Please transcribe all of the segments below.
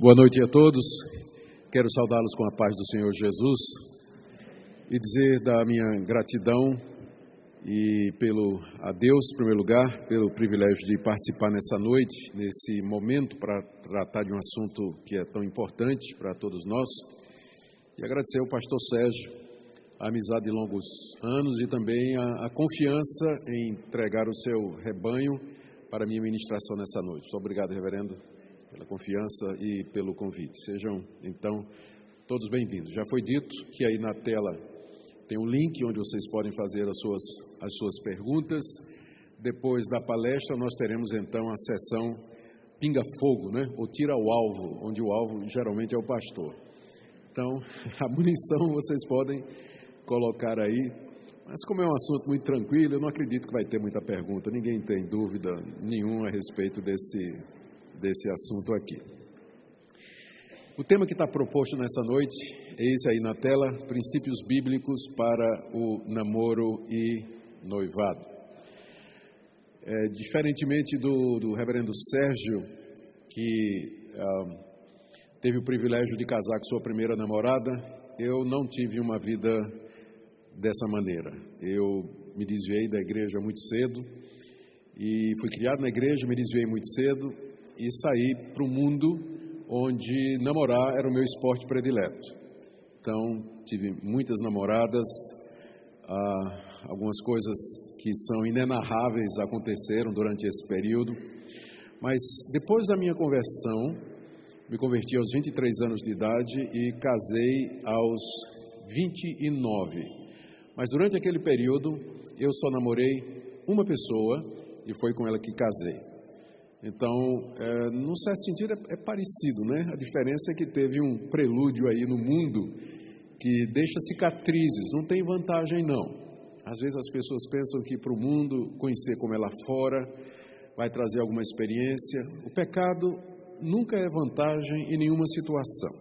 Boa noite a todos. Quero saudá-los com a paz do Senhor Jesus e dizer da minha gratidão e a Deus, em primeiro lugar, pelo privilégio de participar nessa noite, nesse momento, para tratar de um assunto que é tão importante para todos nós. E agradecer ao pastor Sérgio a amizade de longos anos e também a confiança em entregar o seu rebanho para a minha ministração nessa noite. Muito obrigado, reverendo, pela confiança e pelo convite. Sejam, então, todos bem-vindos. Já foi dito que aí na tela tem um link onde vocês podem fazer as suas perguntas. Depois da palestra, nós teremos, então, a sessão pinga-fogo, né? Ou tira o alvo, onde o alvo geralmente é o pastor. Então, a munição vocês podem colocar aí. Mas como é um assunto muito tranquilo, eu não acredito que vai ter muita pergunta. Ninguém tem dúvida nenhuma a respeito desse assunto aqui. O tema que está proposto nessa noite é esse aí na tela: princípios bíblicos para o namoro e noivado. Diferentemente do reverendo Sérgio, que teve o privilégio de casar com sua primeira namorada, eu não tive uma vida dessa maneira. Eu me desviei da igreja muito cedo e fui criado na igreja, me desviei muito cedo e saí para o mundo onde namorar era o meu esporte predileto. Então, tive muitas namoradas, algumas coisas que são inenarráveis aconteceram durante esse período, mas depois da minha conversão, me converti aos 23 anos de idade e casei aos 29. Mas durante aquele período, eu só namorei uma pessoa e foi com ela que casei. Então, num certo sentido, é parecido, né? A diferença é que teve um prelúdio aí no mundo que deixa cicatrizes, não tem vantagem não. Às vezes as pessoas pensam que para o mundo conhecer como é lá fora vai trazer alguma experiência. O pecado nunca é vantagem em nenhuma situação.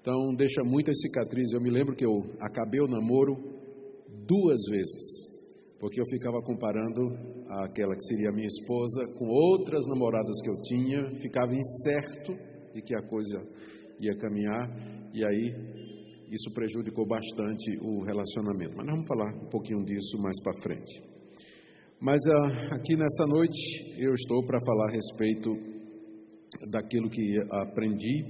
Então, deixa muitas cicatrizes. Eu me lembro que eu acabei o namoro 2 vezes, porque eu ficava comparando aquela que seria a minha esposa com outras namoradas que eu tinha, ficava incerto de que a coisa ia caminhar, e aí isso prejudicou bastante o relacionamento. Mas nós vamos falar um pouquinho disso mais para frente. Mas aqui nessa noite eu estou para falar a respeito daquilo que aprendi,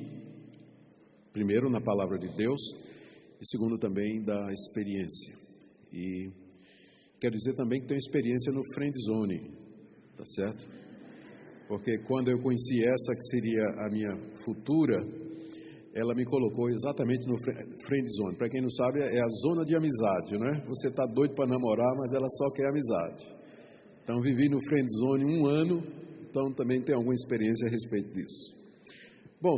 primeiro na palavra de Deus e segundo também da experiência. E quero dizer também que tenho experiência no friend zone, tá certo? Porque quando eu conheci essa que seria a minha futura, ela me colocou exatamente no friend zone. Para quem não sabe, é a zona de amizade, né? Você está doido para namorar, mas ela só quer amizade. Então, vivi no friend zone 1 ano, então também tenho alguma experiência a respeito disso. Bom,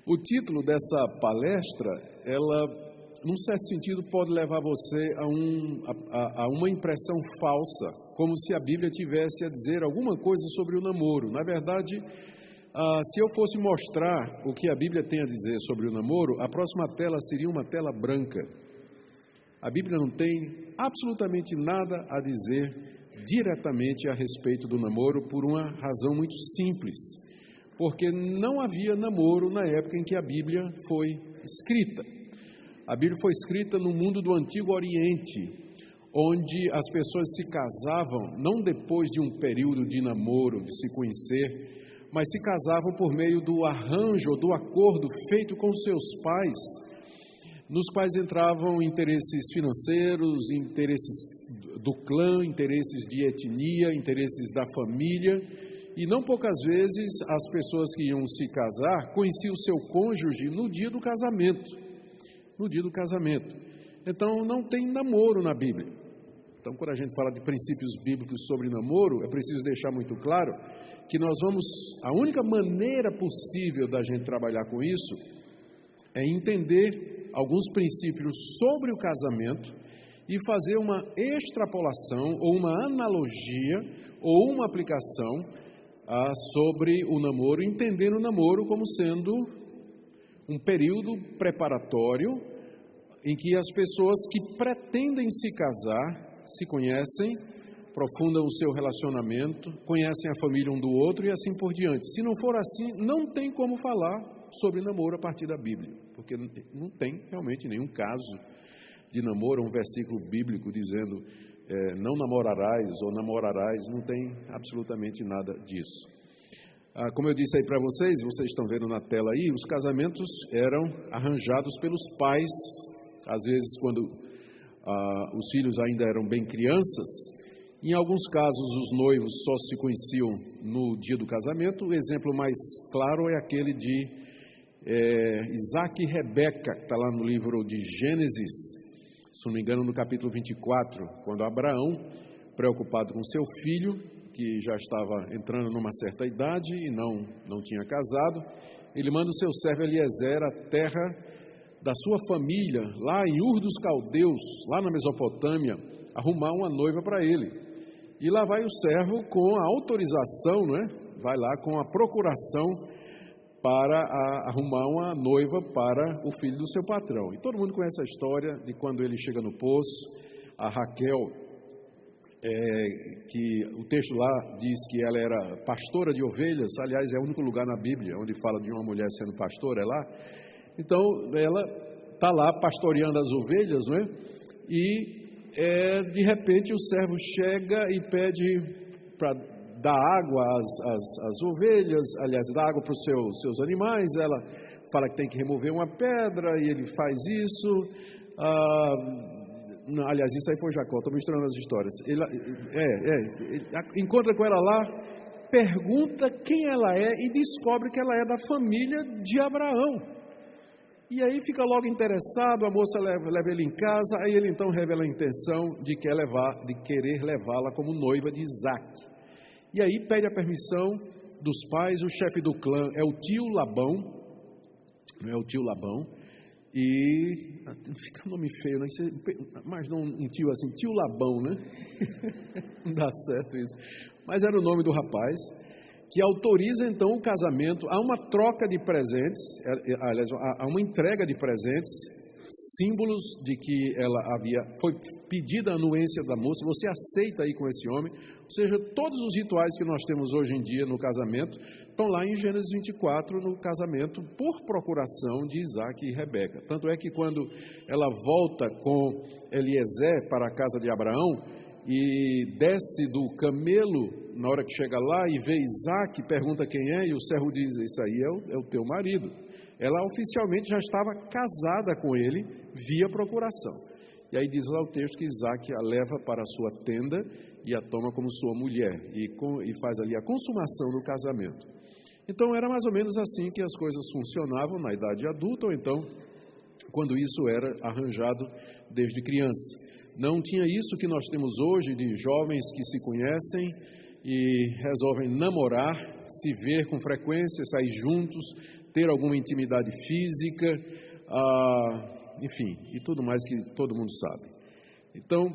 o título dessa palestra, ela, num certo sentido, pode levar você a uma impressão falsa, como se a Bíblia tivesse a dizer alguma coisa sobre o namoro. Na verdade, se eu fosse mostrar o que a Bíblia tem a dizer sobre o namoro, a próxima tela seria uma tela branca. A Bíblia não tem absolutamente nada a dizer diretamente a respeito do namoro, por uma razão muito simples, porque não havia namoro na época em que a Bíblia foi escrita. A Bíblia foi escrita no mundo do Antigo Oriente, onde as pessoas se casavam não depois de um período de namoro, de se conhecer, mas se casavam por meio do arranjo, do acordo feito com seus pais, nos quais entravam interesses financeiros, interesses do clã, interesses de etnia, interesses da família, e não poucas vezes as pessoas que iam se casar conheciam o seu cônjuge no dia do casamento. Então, não tem namoro na Bíblia. Então, quando a gente fala de princípios bíblicos sobre namoro, é preciso deixar muito claro que a única maneira possível da gente trabalhar com isso é entender alguns princípios sobre o casamento e fazer uma extrapolação ou uma analogia ou uma aplicação sobre o namoro, entendendo o namoro como sendo um período preparatório em que as pessoas que pretendem se casar se conhecem, aprofundam o seu relacionamento, conhecem a família um do outro e assim por diante. Se não for assim, não tem como falar sobre namoro a partir da Bíblia, porque não tem realmente nenhum caso de namoro, um versículo bíblico dizendo não namorarás ou namorarás, não tem absolutamente nada disso. Como eu disse aí para vocês estão vendo na tela aí, os casamentos eram arranjados pelos pais, às vezes quando os filhos ainda eram bem crianças. Em alguns casos os noivos só se conheciam no dia do casamento. O exemplo mais claro é aquele de Isaac e Rebeca, que está lá no livro de Gênesis, se não me engano no capítulo 24, quando Abraão, preocupado com seu filho, que já estava entrando numa certa idade e não tinha casado, ele manda o seu servo Eliezer à terra da sua família, lá em Ur dos Caldeus, lá na Mesopotâmia, arrumar uma noiva para ele. E lá vai o servo com a autorização, vai lá com a procuração para arrumar uma noiva para o filho do seu patrão. E todo mundo conhece a história de quando ele chega no poço, a Raquel, que o texto lá diz que ela era pastora de ovelhas. Aliás, é o único lugar na Bíblia onde fala de uma mulher sendo pastora, é lá. Então, ela está lá pastoreando as ovelhas, e de repente o servo chega e pede para dar água às ovelhas, aliás, dar água para os seus animais. Ela fala que tem que remover uma pedra e ele faz isso. Aliás, isso aí foi Jacó, estou misturando as histórias. Ele encontra com ela lá, pergunta quem ela é e descobre que ela é da família de Abraão. E aí fica logo interessado, a moça leva ele em casa, aí ele então revela a intenção de querer levá-la como noiva de Isaac. E aí pede a permissão dos pais. O chefe do clã é o tio Labão, e fica um nome feio, mas não um tio assim, tio Labão, não dá certo isso, mas era o nome do rapaz, que autoriza então o casamento. Há uma troca de presentes, aliás, há uma entrega de presentes, símbolos de que foi pedida a anuência da moça. Você aceita aí com esse homem? Ou seja, todos os rituais que nós temos hoje em dia no casamento estão lá em Gênesis 24, no casamento por procuração de Isaac e Rebeca. Tanto é que quando ela volta com Eliezer para a casa de Abraão e desce do camelo, na hora que chega lá e vê Isaac, pergunta quem é, e o servo diz: isso aí é o teu marido. Ela oficialmente já estava casada com ele via procuração. E aí diz lá o texto que Isaac a leva para a sua tenda e a toma como sua mulher, e faz ali a consumação do casamento. Então era mais ou menos assim que as coisas funcionavam na idade adulta, ou então quando isso era arranjado desde criança. Não tinha isso que nós temos hoje de jovens que se conhecem e resolvem namorar, se ver com frequência, sair juntos, ter alguma intimidade física, enfim, e tudo mais que todo mundo sabe. Então,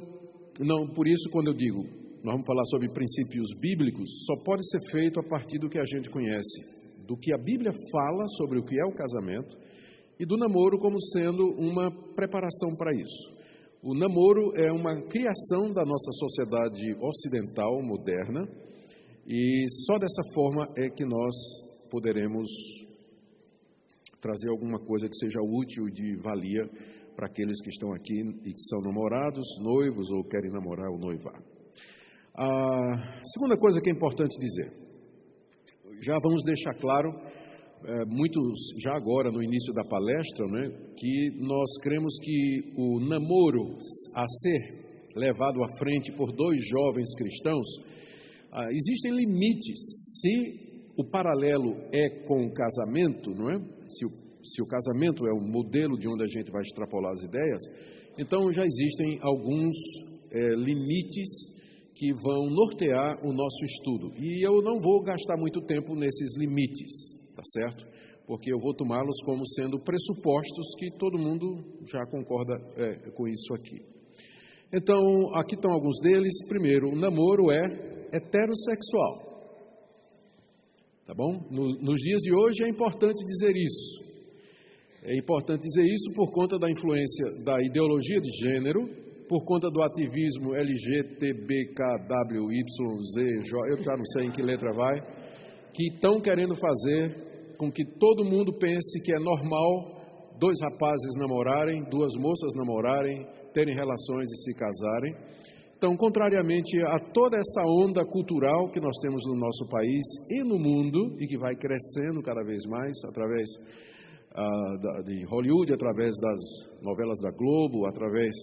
por isso, quando eu digo, nós vamos falar sobre princípios bíblicos, só pode ser feito a partir do que a gente conhece, do que a Bíblia fala sobre o que é o casamento, e do namoro como sendo uma preparação para isso. O namoro é uma criação da nossa sociedade ocidental moderna, e só dessa forma é que nós poderemos trazer alguma coisa que seja útil e de valia para aqueles que estão aqui e que são namorados, noivos ou querem namorar ou noivar. A segunda coisa que é importante dizer, já vamos deixar claro, já agora no início da palestra, que nós cremos que o namoro a ser levado à frente por dois jovens cristãos, existem limites. Se o paralelo é com o casamento, se o casamento é o modelo de onde a gente vai extrapolar as ideias, então já existem alguns limites que vão nortear o nosso estudo. E eu não vou gastar muito tempo nesses limites, tá certo? Porque eu vou tomá-los como sendo pressupostos que todo mundo já concorda com isso aqui. Então, aqui estão alguns deles. Primeiro, o namoro é heterossexual. Tá bom? Nos dias de hoje é importante dizer isso. É importante dizer isso por conta da influência da ideologia de gênero por conta do ativismo LGTBKWYZ, eu já não sei em que letra vai, que estão querendo fazer com que todo mundo pense que é normal 2 rapazes namorarem, 2 moças namorarem, terem relações e se casarem. Então, contrariamente a toda essa onda cultural que nós temos no nosso país e no mundo, e que vai crescendo cada vez mais através de Hollywood, através das novelas da Globo, através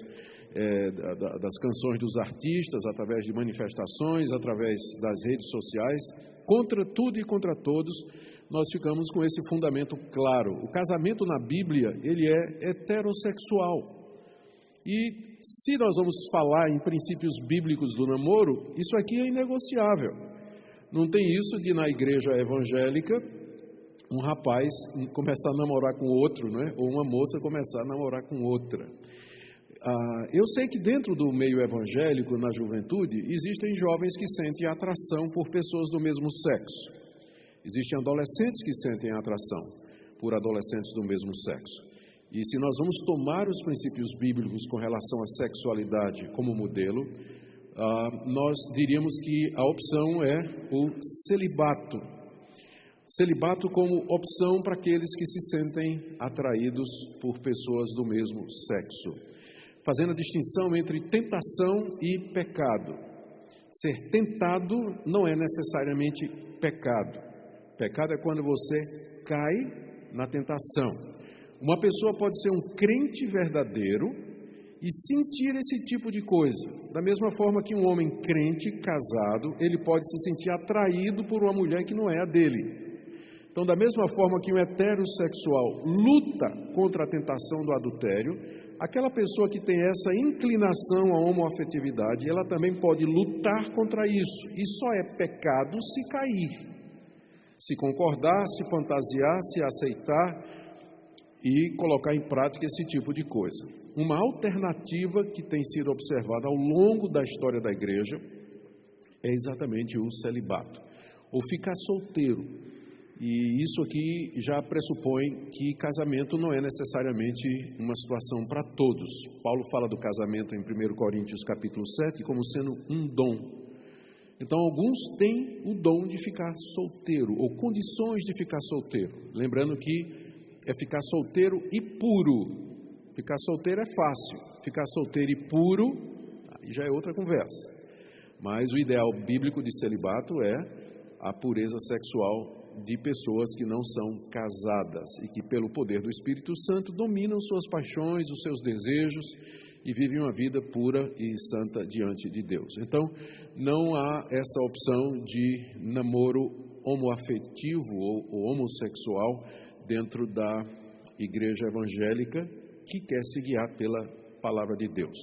das canções dos artistas, através de manifestações, através das redes sociais, contra tudo e contra todos, nós ficamos com esse fundamento claro. O casamento na Bíblia, ele é heterossexual. E se nós vamos falar em princípios bíblicos do namoro, isso aqui é inegociável. Não tem isso de na igreja evangélica um rapaz começar a namorar com outro, né? Ou uma moça começar a namorar com outra. Eu sei que dentro do meio evangélico, na juventude, existem jovens que sentem atração por pessoas do mesmo sexo. Existem adolescentes que sentem atração por adolescentes do mesmo sexo. E se nós vamos tomar os princípios bíblicos com relação à sexualidade como modelo, nós diríamos que a opção é o celibato. Celibato como opção para aqueles que se sentem atraídos por pessoas do mesmo sexo. Fazendo a distinção entre tentação e pecado. Ser tentado não é necessariamente pecado. Pecado é quando você cai na tentação. Uma pessoa pode ser um crente verdadeiro e sentir esse tipo de coisa. Da mesma forma que um homem crente, casado, ele pode se sentir atraído por uma mulher que não é a dele. Então, da mesma forma que um heterossexual luta contra a tentação do adultério, aquela pessoa que tem essa inclinação à homoafetividade, ela também pode lutar contra isso. E só é pecado se cair, se concordar, se fantasiar, se aceitar e colocar em prática esse tipo de coisa. Uma alternativa que tem sido observada ao longo da história da igreja é exatamente o celibato, ou ficar solteiro. E isso aqui já pressupõe que casamento não é necessariamente uma situação para todos. Paulo fala do casamento em 1 Coríntios capítulo 7 como sendo um dom. Então, alguns têm o dom de ficar solteiro, ou condições de ficar solteiro. Lembrando que é ficar solteiro e puro. Ficar solteiro é fácil. Ficar solteiro e puro, aí já é outra conversa. Mas o ideal bíblico de celibato é a pureza sexual de pessoas que não são casadas e que, pelo poder do Espírito Santo, dominam suas paixões, os seus desejos e vivem uma vida pura e santa diante de Deus. Então, não há essa opção de namoro homoafetivo ou homossexual dentro da igreja evangélica que quer se guiar pela palavra de Deus.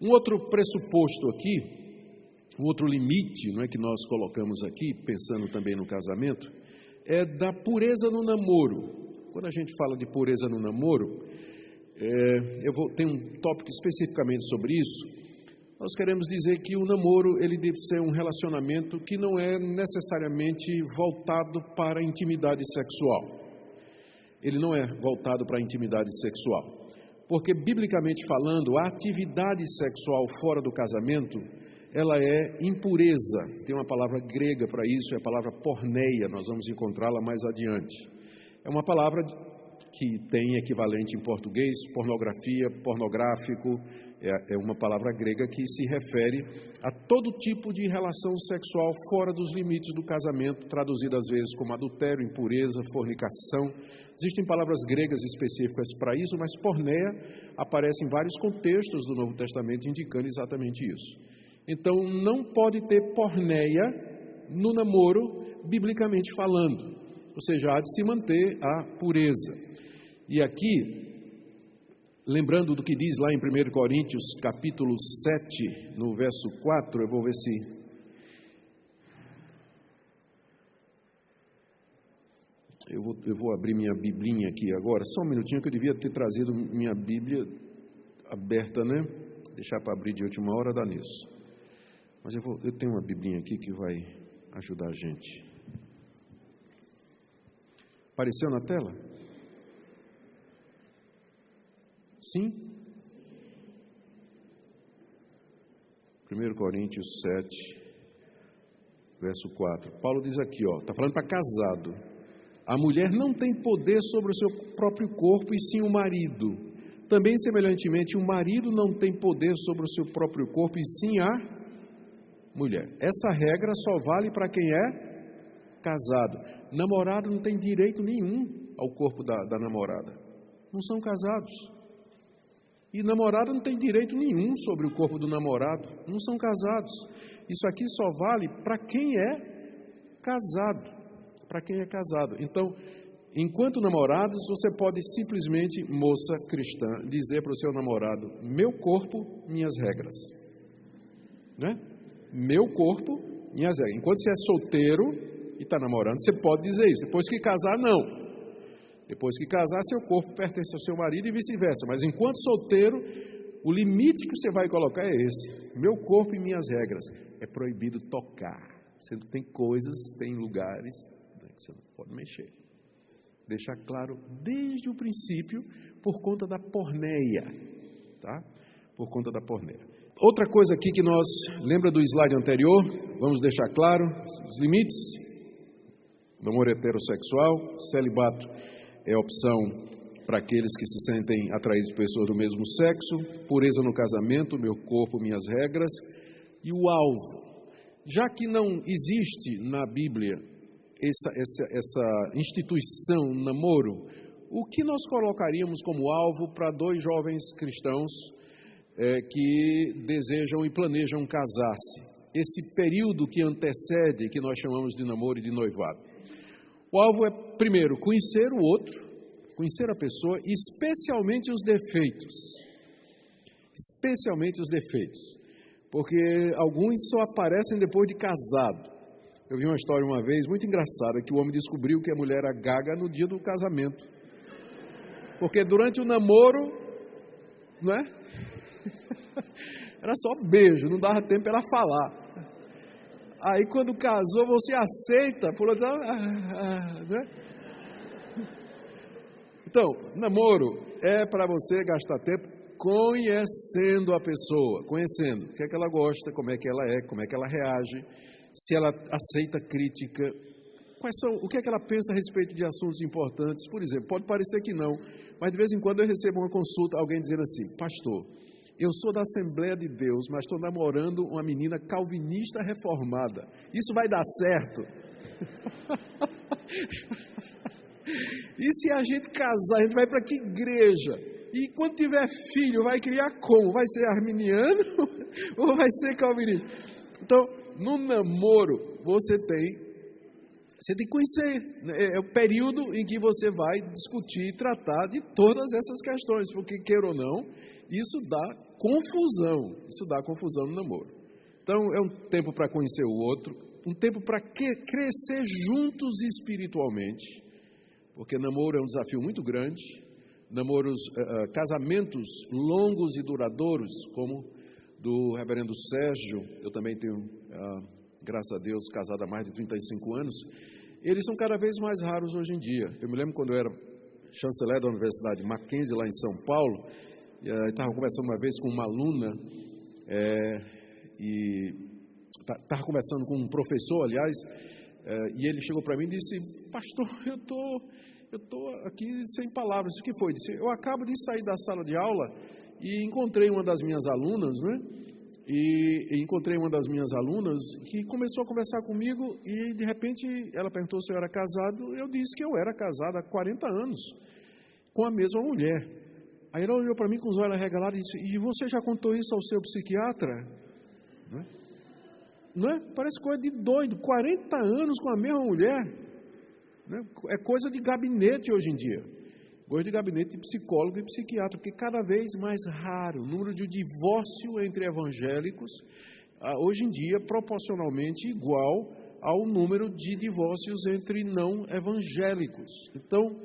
Um outro pressuposto aqui, um outro limite, não é, que nós colocamos aqui, pensando também no casamento, é da pureza no namoro. Quando a gente fala de pureza no namoro, tem um tópico especificamente sobre isso. Nós queremos dizer que o namoro ele deve ser um relacionamento que não é necessariamente voltado para a intimidade sexual. Ele não é voltado para a intimidade sexual. Porque, biblicamente falando, a atividade sexual fora do casamento, ela é impureza. Tem uma palavra grega para isso, é a palavra porneia, nós vamos encontrá-la mais adiante. É uma palavra que tem equivalente em português, pornografia, pornográfico, é uma palavra grega que se refere a todo tipo de relação sexual fora dos limites do casamento, traduzida às vezes como adultério, impureza, fornicação. Existem palavras gregas específicas para isso, mas porneia aparece em vários contextos do Novo Testamento indicando exatamente isso. Então, não pode ter porneia no namoro, biblicamente falando. Ou seja, há de se manter a pureza. E aqui, lembrando do que diz lá em 1 Coríntios, capítulo 7, no verso 4, eu vou ver se... Eu vou abrir minha biblinha aqui agora. Só um minutinho que eu devia ter trazido minha Bíblia aberta, né? Deixar para abrir de última hora, dá nisso. Mas eu tenho uma biblinha aqui que vai ajudar a gente. Apareceu na tela? Sim? 1 Coríntios 7, verso 4. Paulo diz aqui, está falando para casado. A mulher não tem poder sobre o seu próprio corpo, e sim o marido. Também, semelhantemente, o marido não tem poder sobre o seu próprio corpo, e sim a mulher. Essa regra só vale para quem é casado. Namorado não tem direito nenhum ao corpo da namorada. Não são casados. E namorado não tem direito nenhum sobre o corpo do namorado. Não são casados. Isso aqui só vale para quem é casado. Para quem é casado. Então, enquanto namorados, você pode simplesmente, moça cristã, dizer para o seu namorado: meu corpo, minhas regras. Né? Meu corpo, minhas regras. Enquanto você é solteiro e está namorando, você pode dizer isso. Depois que casar, não. Depois que casar, seu corpo pertence ao seu marido e vice-versa. Mas enquanto solteiro, o limite que você vai colocar é esse: meu corpo e minhas regras. É proibido tocar. Sendo que tem coisas, tem lugares que você não pode mexer. Deixar claro desde o princípio, por conta da porneia. Tá? Por conta da porneia. Outra coisa aqui que nós, lembra do slide anterior? Vamos deixar claro os limites. Namoro heterossexual, celibato é opção para aqueles que se sentem atraídos por pessoas do mesmo sexo, pureza no casamento, meu corpo, minhas regras, e o alvo. Já que não existe na Bíblia essa instituição, namoro, o que nós colocaríamos como alvo para dois jovens cristãos que desejam e planejam casar-se? Esse período que antecede, que nós chamamos de namoro e de noivado. O alvo é, primeiro, conhecer o outro, conhecer a pessoa, especialmente os defeitos. Especialmente os defeitos. Porque alguns só aparecem depois de casado. Eu vi uma história uma vez, muito engraçada, que o homem descobriu que a mulher era gaga no dia do casamento. Porque durante o namoro, não é? Era só beijo, não dava tempo para ela falar. Aí quando casou, você aceita, por outro lado, né? Então, namoro é para você gastar tempo conhecendo a pessoa, conhecendo o que é que ela gosta, como é que ela reage, se ela aceita crítica, o que é que ela pensa a respeito de assuntos importantes. Por exemplo, pode parecer que não, mas de vez em quando eu recebo uma consulta, alguém dizendo assim: pastor, eu sou da Assembleia de Deus, mas estou namorando uma menina calvinista reformada. Isso vai dar certo? E se a gente casar, a gente vai para que igreja? E quando tiver filho, vai criar como? Vai ser arminiano ou vai ser calvinista? Então, no namoro, você tem que conhecer. É o período em que você vai discutir e tratar de todas essas questões, porque, queira ou não, isso dá confusão no namoro. Então, é um tempo para conhecer o outro, um tempo para crescer juntos espiritualmente, porque namoro é um desafio muito grande. Casamentos longos e duradouros, como do reverendo Sérgio, eu também tenho, graças a Deus, casado há mais de 35 anos, eles são cada vez mais raros hoje em dia. Eu me lembro quando eu era chanceler da Universidade Mackenzie, lá em São Paulo, estava conversando uma vez com uma aluna, e estava conversando com um professor, aliás, e ele chegou para mim e disse: pastor, eu estou aqui sem palavras. O que foi? Disse: eu acabo de sair da sala de aula e encontrei uma das minhas alunas, né? E encontrei uma das minhas alunas que começou a conversar comigo e, de repente, ela perguntou se eu era casado. Eu disse que eu era casado há 40 anos com a mesma mulher. Aí ela olhou para mim com os olhos arregalados e disse: e você já contou isso ao seu psiquiatra? Não é? Parece coisa de doido, 40 anos com a mesma mulher. É coisa de gabinete hoje em dia. Coisa de gabinete de psicólogo e psiquiatra, porque cada vez mais raro o número de divórcio entre evangélicos, hoje em dia, proporcionalmente igual ao número de divórcios entre não evangélicos. Então,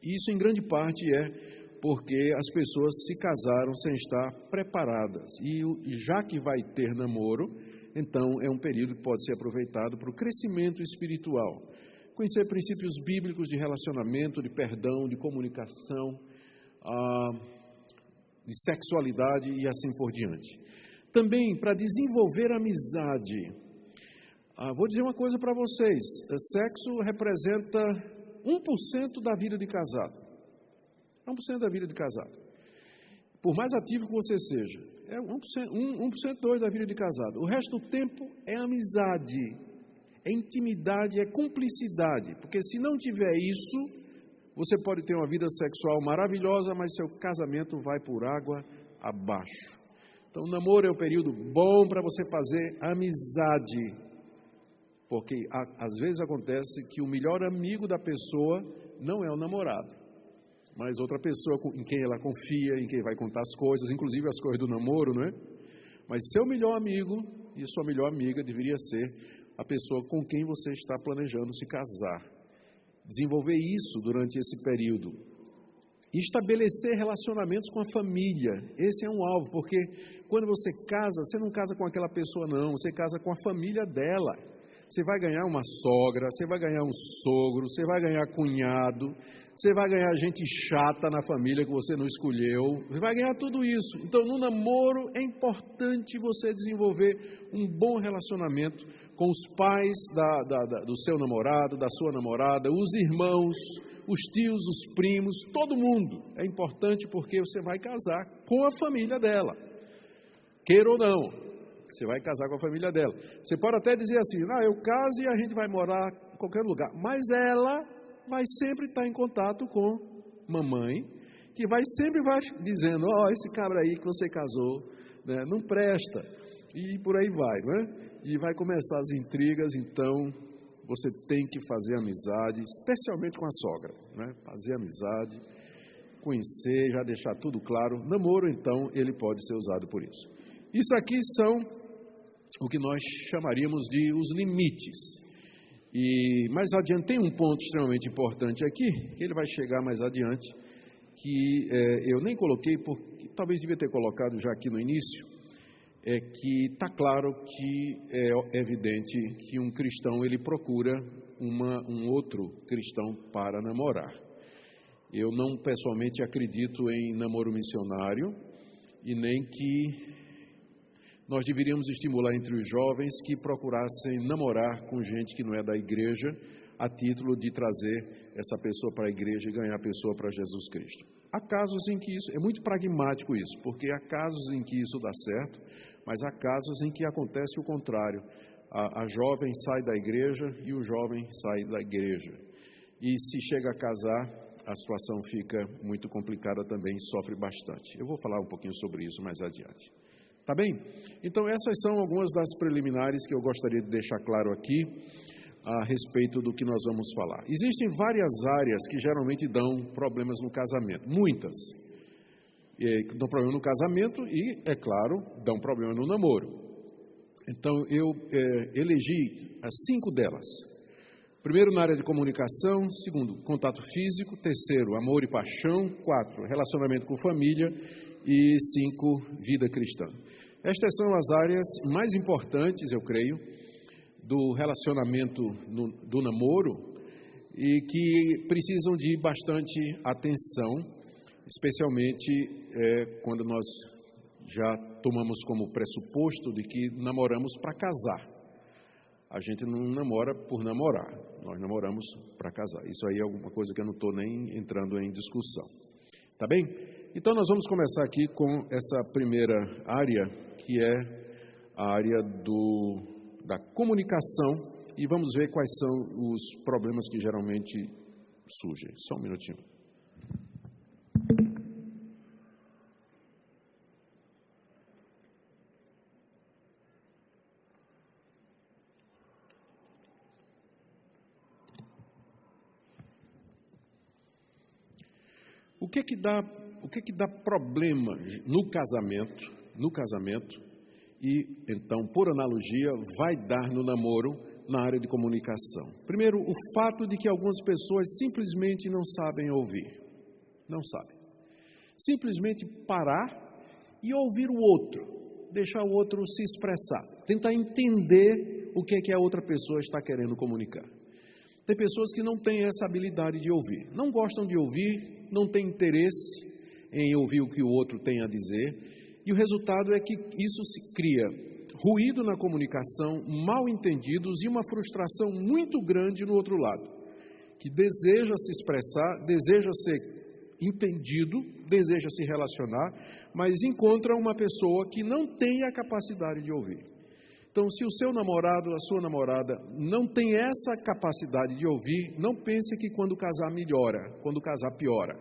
isso em grande parte é porque as pessoas se casaram sem estar preparadas. E já que vai ter namoro, então é um período que pode ser aproveitado para o crescimento espiritual. Conhecer princípios bíblicos de relacionamento, de perdão, de comunicação, de sexualidade e assim por diante. Também para desenvolver amizade. Vou dizer uma coisa para vocês, sexo representa 1% da vida de casado. 1% da vida de casado. Por mais ativo que você seja, é 1%, 2% da vida de casado. O resto do tempo é amizade, é intimidade, é cumplicidade. Porque se não tiver isso, você pode ter uma vida sexual maravilhosa, mas seu casamento vai por água abaixo. Então, o namoro é um período bom para você fazer amizade. Porque às vezes acontece que o melhor amigo da pessoa não é o namorado, mas outra pessoa em quem ela confia, em quem vai contar as coisas, inclusive as coisas do namoro, não é? Mas seu melhor amigo e sua melhor amiga deveria ser a pessoa com quem você está planejando se casar. Desenvolver isso durante esse período. E estabelecer relacionamentos com a família. Esse é um alvo, porque quando você casa, você não casa com aquela pessoa não, você casa com a família dela. Você vai ganhar uma sogra, você vai ganhar um sogro, você vai ganhar cunhado, você vai ganhar gente chata na família que você não escolheu, você vai ganhar tudo isso. Então, no namoro, é importante você desenvolver um bom relacionamento com os pais do seu namorado, da sua namorada, os irmãos, os tios, os primos, todo mundo. É importante porque você vai casar com a família dela, queira ou não. Você vai casar com a família dela. Você pode até dizer assim, eu caso e a gente vai morar em qualquer lugar. Mas ela vai sempre estar em contato com mamãe, que sempre vai dizendo, esse cabra aí que você casou, né, não presta. E por aí vai, não é? E vai começar as intrigas, então você tem que fazer amizade, especialmente com a sogra, né? Fazer amizade, conhecer, já deixar tudo claro. Namoro, então, ele pode ser usado por isso. Isso aqui são o que nós chamaríamos de os limites. E mais adiante tem um ponto extremamente importante aqui, que ele vai chegar mais adiante, que eu nem coloquei, porque talvez devia ter colocado já aqui no início, é que está claro que é evidente que um cristão ele procura um outro cristão para namorar. Eu não pessoalmente acredito em namoro missionário e nem que nós deveríamos estimular entre os jovens que procurassem namorar com gente que não é da igreja, a título de trazer essa pessoa para a igreja e ganhar a pessoa para Jesus Cristo. Há casos em que isso, é muito pragmático isso, porque há casos em que isso dá certo, mas há casos em que acontece o contrário. A jovem sai da igreja e o jovem sai da igreja. E se chega a casar, a situação fica muito complicada também, sofre bastante. Eu vou falar um pouquinho sobre isso mais adiante. Tá bem? Então, essas são algumas das preliminares que eu gostaria de deixar claro aqui a respeito do que nós vamos falar. Existem várias áreas que geralmente dão problemas no casamento, muitas. Dão problema no casamento e, é claro, dão problema no namoro. Então, eu elegi as 5 delas. Primeiro, na área de comunicação. Segundo, contato físico. Terceiro, amor e paixão. 4, relacionamento com família. E 5, vida cristã. Estas são as áreas mais importantes, eu creio, do relacionamento do namoro e que precisam de bastante atenção, especialmente quando nós já tomamos como pressuposto de que namoramos para casar. A gente não namora por namorar, nós namoramos para casar. Isso aí é alguma coisa que eu não estou nem entrando em discussão. Tá bem? Então, nós vamos começar aqui com essa primeira área, que é a área da comunicação, e vamos ver quais são os problemas que geralmente surgem. Só um minutinho. O que que dá problema no casamento e, então, por analogia, vai dar no namoro na área de comunicação? Primeiro, o fato de que algumas pessoas simplesmente não sabem ouvir. Não sabem. Simplesmente parar e ouvir o outro, deixar o outro se expressar, tentar entender o que é que a outra pessoa está querendo comunicar. Tem pessoas que não têm essa habilidade de ouvir, não gostam de ouvir, não têm interesse em ouvir o que o outro tem a dizer, E o resultado é que isso se cria ruído na comunicação, mal entendidos e uma frustração muito grande no outro lado, que deseja se expressar, deseja ser entendido, deseja se relacionar, mas encontra uma pessoa que não tem a capacidade de ouvir. Então, se o seu namorado, a sua namorada, não tem essa capacidade de ouvir, não pense que quando casar melhora, quando casar piora.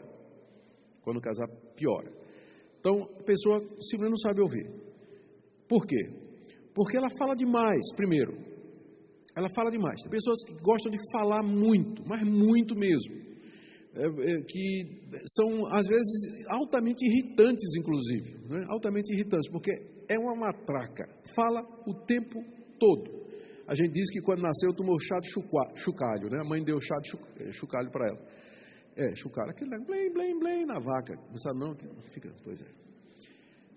Quando casar piora. Então, a pessoa simplesmente não sabe ouvir. Por quê? Porque ela fala demais, primeiro. Ela fala demais. Tem pessoas que gostam de falar muito, mas muito mesmo. Que são, às vezes, altamente irritantes, inclusive. Né? Altamente irritantes, porque é uma matraca. Fala o tempo todo. A gente diz que quando nasceu tomou chá de chocalho, né? A mãe deu chá de chocalho para ela. Chocalho, aquele blém, blém, blém na vaca. Não sabe não? Fica, pois é.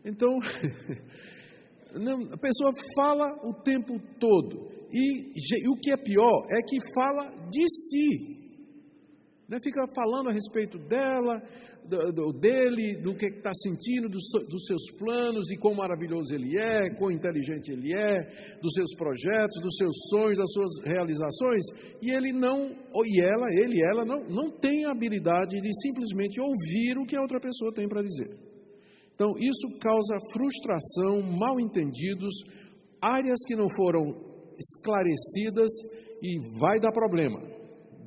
Então, a pessoa fala o tempo todo. E o que é pior é que fala de si. Né? Fica falando a respeito dela, dele, do que está sentindo, dos seus planos, de quão maravilhoso ele é, quão inteligente ele é, dos seus projetos, dos seus sonhos, das suas realizações, e ele e ela não tem a habilidade de simplesmente ouvir o que a outra pessoa tem para dizer. Então, isso causa frustração, mal-entendidos, áreas que não foram esclarecidas e vai dar problema.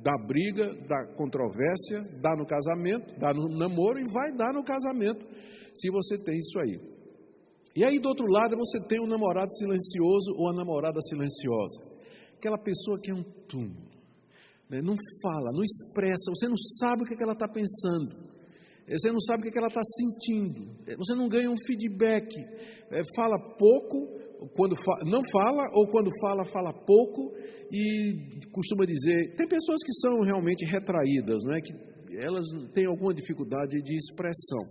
Dá briga, dá controvérsia, dá no casamento, dá no namoro e vai dar no casamento, se você tem isso aí. E aí do outro lado você tem um namorado silencioso ou a namorada silenciosa. Aquela pessoa que é um túmulo, né? Não fala, não expressa, você não sabe o que ela está pensando. Você não sabe o que ela está sentindo. Você não ganha um feedback. Fala pouco, quando não fala, ou quando fala, fala pouco, e costuma dizer, tem pessoas que são realmente retraídas, não é? Que elas têm alguma dificuldade de expressão.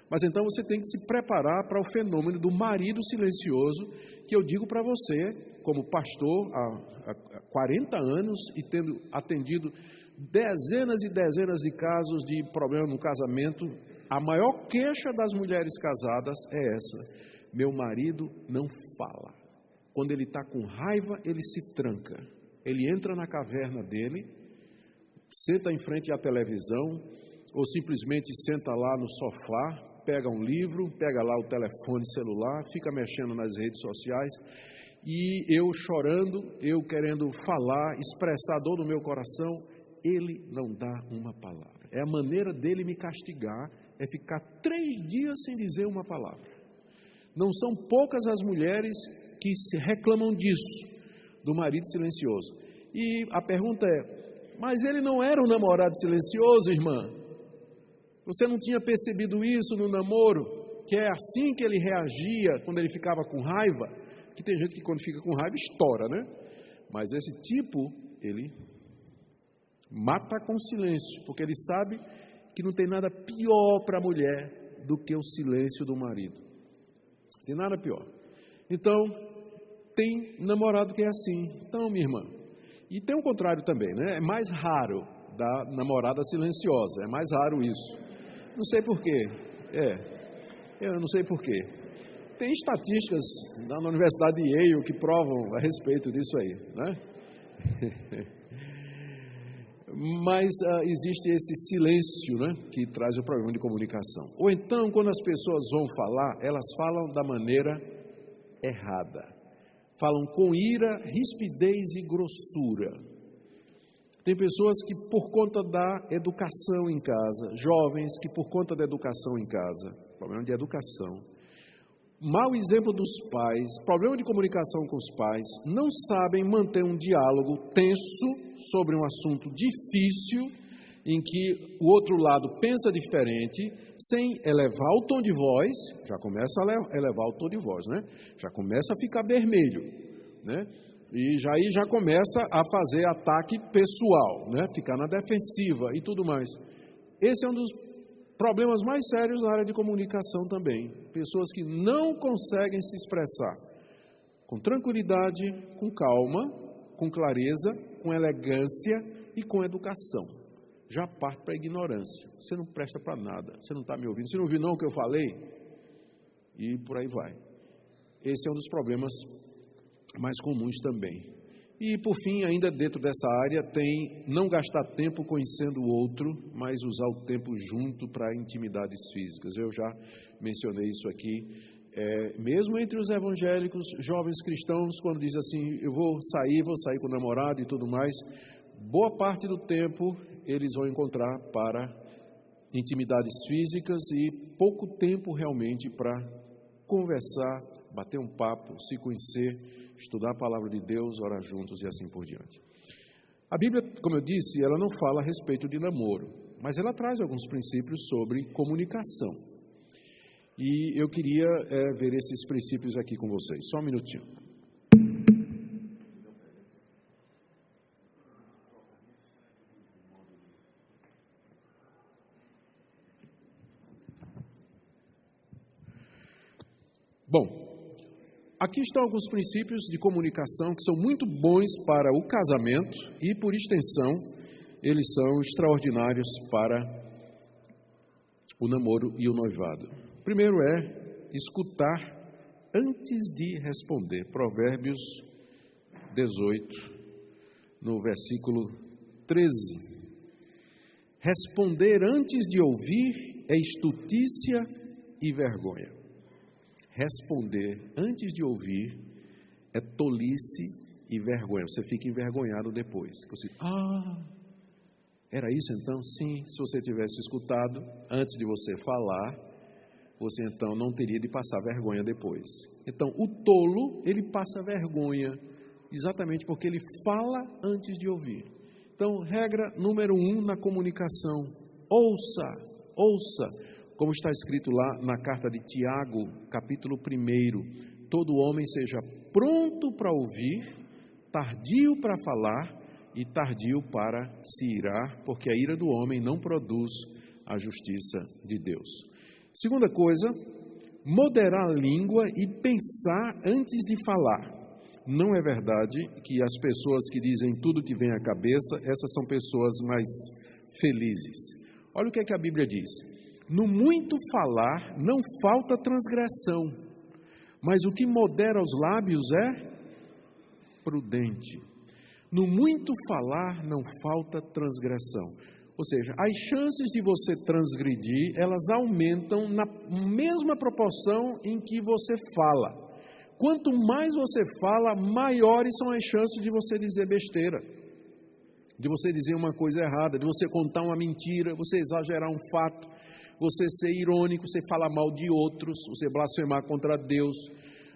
Mas então você tem que se preparar para o fenômeno do marido silencioso, que eu digo para você, como pastor há 40 anos e tendo atendido dezenas e dezenas de casos de problema no casamento, a maior queixa das mulheres casadas é essa: meu marido não fala. Quando ele está com raiva, ele se tranca. Ele entra na caverna dele, senta em frente à televisão, ou simplesmente senta lá no sofá, pega um livro, pega lá o telefone celular, fica mexendo nas redes sociais, e eu chorando, eu querendo falar, expressar a dor do meu coração, ele não dá uma palavra. É a maneira dele me castigar, é ficar 3 dias sem dizer uma palavra. Não são poucas as mulheres que se reclamam disso, do marido silencioso. E a pergunta é, mas ele não era um namorado silencioso, irmã? Você não tinha percebido isso no namoro? Que é assim que ele reagia quando ele ficava com raiva? Que tem gente que quando fica com raiva estoura, né? Mas esse tipo, ele mata com silêncio, porque ele sabe que não tem nada pior para a mulher do que o silêncio do marido. Não tem nada pior. Então, tem namorado que é assim. Então, minha irmã, e tem o contrário também, né? É mais raro da namorada silenciosa, é mais raro isso. Não sei porquê. Eu não sei porquê. Tem estatísticas na Universidade de Yale que provam a respeito disso aí, né? Mas existe esse silêncio, né, que traz o problema de comunicação. Ou então, quando as pessoas vão falar, elas falam da maneira errada. Falam com ira, rispidez e grossura. Tem pessoas que por conta da educação em casa, jovens que por conta da educação em casa, problema de educação, mau exemplo dos pais, problema de comunicação com os pais, não sabem manter um diálogo tenso sobre um assunto difícil, em que o outro lado pensa diferente, sem elevar o tom de voz, já começa a elevar o tom de voz, né? Já começa a ficar vermelho, né? E aí já começa a fazer ataque pessoal, né? Ficar na defensiva e tudo mais. Esse é um dos problemas mais sérios na área de comunicação também. Pessoas que não conseguem se expressar com tranquilidade, com calma, com clareza, com elegância e com educação. Já parte para a ignorância. Você não presta para nada. Você não está me ouvindo. Você não ouviu não o que eu falei? e por aí vai. Esse é um dos problemas mais comuns também. E, por fim, ainda dentro dessa área, tem não gastar tempo conhecendo o outro, mas usar o tempo junto para intimidades físicas. Eu já mencionei isso aqui. Mesmo entre os evangélicos, jovens cristãos, quando diz assim, eu vou sair com o namorado e tudo mais, boa parte do tempo eles vão encontrar para intimidades físicas e pouco tempo realmente para conversar, bater um papo, se conhecer, estudar a palavra de Deus, orar juntos e assim por diante. A Bíblia, como eu disse, ela não fala a respeito de namoro, mas ela traz alguns princípios sobre comunicação. E eu queria ver esses princípios aqui com vocês. Só um minutinho. Bom, aqui estão alguns princípios de comunicação que são muito bons para o casamento e, por extensão, eles são extraordinários para o namoro e o noivado. Primeiro é escutar antes de responder. Provérbios 18, no versículo 13. Responder antes de ouvir é estultícia e vergonha. Responder antes de ouvir é tolice e vergonha. Você fica envergonhado depois. Você, era isso então? Sim, se você tivesse escutado antes de você falar, você então não teria de passar vergonha depois. Então, o tolo, ele passa vergonha, exatamente porque ele fala antes de ouvir. Então, regra número 1 na comunicação, ouça, como está escrito lá na carta de Tiago, capítulo 1, todo homem seja pronto para ouvir, tardio para falar e tardio para se irar, porque a ira do homem não produz a justiça de Deus. Segunda coisa, moderar a língua e pensar antes de falar. Não é verdade que as pessoas que dizem tudo que vem à cabeça, essas são pessoas mais felizes. Olha o que é que a Bíblia diz. No muito falar não falta transgressão, mas o que modera os lábios é prudente. No muito falar não falta transgressão. Ou seja, as chances de você transgredir, elas aumentam na mesma proporção em que você fala. Quanto mais você fala, maiores são as chances de você dizer besteira, de você dizer uma coisa errada, de você contar uma mentira, você exagerar um fato, você ser irônico, você falar mal de outros, você blasfemar contra Deus,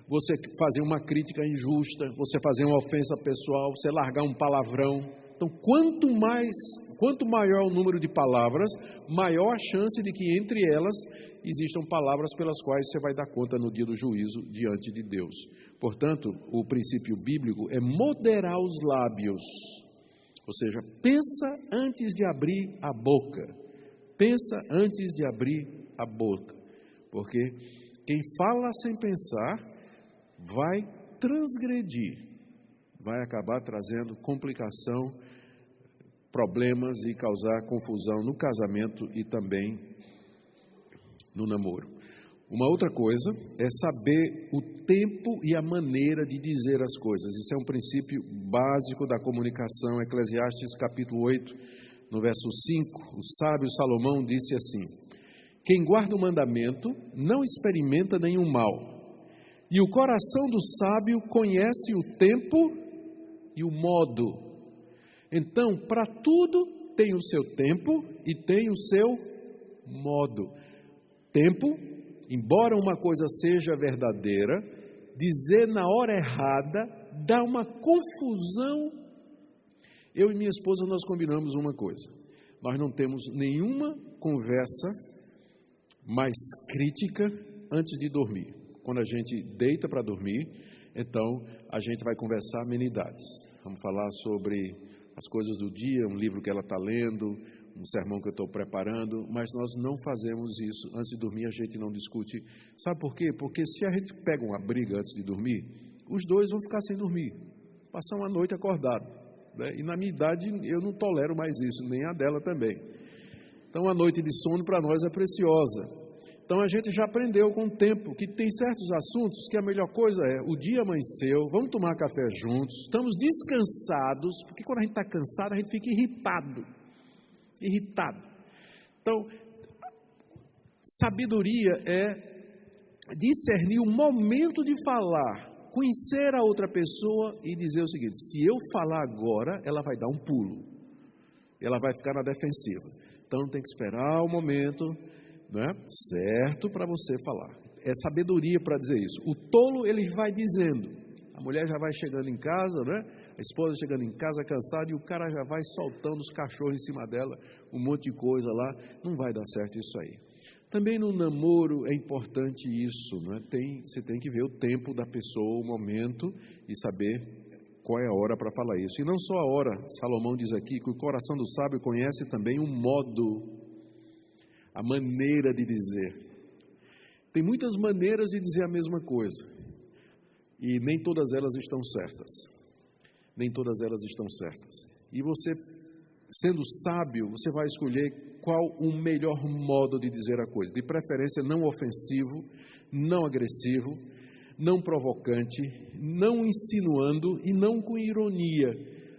você fazer uma crítica injusta, você fazer uma ofensa pessoal, você largar um palavrão. Então, quanto maior o número de palavras, maior a chance de que entre elas existam palavras pelas quais você vai dar conta no dia do juízo diante de Deus. Portanto, o princípio bíblico é moderar os lábios, ou seja, pensa antes de abrir a boca. Pensa antes de abrir a boca, porque quem fala sem pensar vai transgredir, vai acabar trazendo complicação, problemas e causar confusão no casamento e também no namoro. Uma outra coisa é saber o tempo e a maneira de dizer as coisas. Isso é um princípio básico da comunicação. Eclesiastes capítulo 8, no verso 5, o sábio Salomão disse assim: quem guarda o mandamento não experimenta nenhum mal, e o coração do sábio conhece o tempo e o modo. Então, para tudo tem o seu tempo e tem o seu modo. Tempo, embora uma coisa seja verdadeira, dizer na hora errada dá uma confusão. Eu e minha esposa, nós combinamos uma coisa. Nós não temos nenhuma conversa mais crítica antes de dormir. Quando a gente deita para dormir, então a gente vai conversar amenidades. Vamos falar sobre as coisas do dia, um livro que ela está lendo, um sermão que eu estou preparando, mas nós não fazemos isso. Antes de dormir, a gente não discute. Sabe por quê? Porque se a gente pega uma briga antes de dormir, os dois vão ficar sem dormir, passar uma noite acordado, né? E na minha idade eu não tolero mais isso, nem a dela também. Então a noite de sono para nós é preciosa. Então a gente já aprendeu com o tempo que tem certos assuntos que a melhor coisa é, o dia amanheceu, vamos tomar café juntos, estamos descansados, porque quando a gente está cansado a gente fica irritado. Então, sabedoria é discernir o momento de falar, conhecer a outra pessoa e dizer o seguinte: se eu falar agora, ela vai dar um pulo, ela vai ficar na defensiva. Então tem que esperar o momento, né, certo para você falar. É sabedoria para dizer isso. O tolo, ele vai dizendo, a mulher já vai chegando em casa, né, a esposa chegando em casa cansada, e o cara já vai soltando os cachorros em cima dela, um monte de coisa lá. Não vai dar certo isso aí. Também no namoro é importante isso, né? Você tem que ver o tempo da pessoa, o momento, e saber qual é a hora para falar isso. E não só a hora, Salomão diz aqui que o coração do sábio conhece também o modo, a maneira de dizer. Tem muitas maneiras de dizer a mesma coisa, e nem todas elas estão certas. Nem todas elas estão certas. E você, sendo sábio, você vai escolher qual o melhor modo de dizer a coisa. De preferência não ofensivo, não agressivo, não provocante, não insinuando e não com ironia,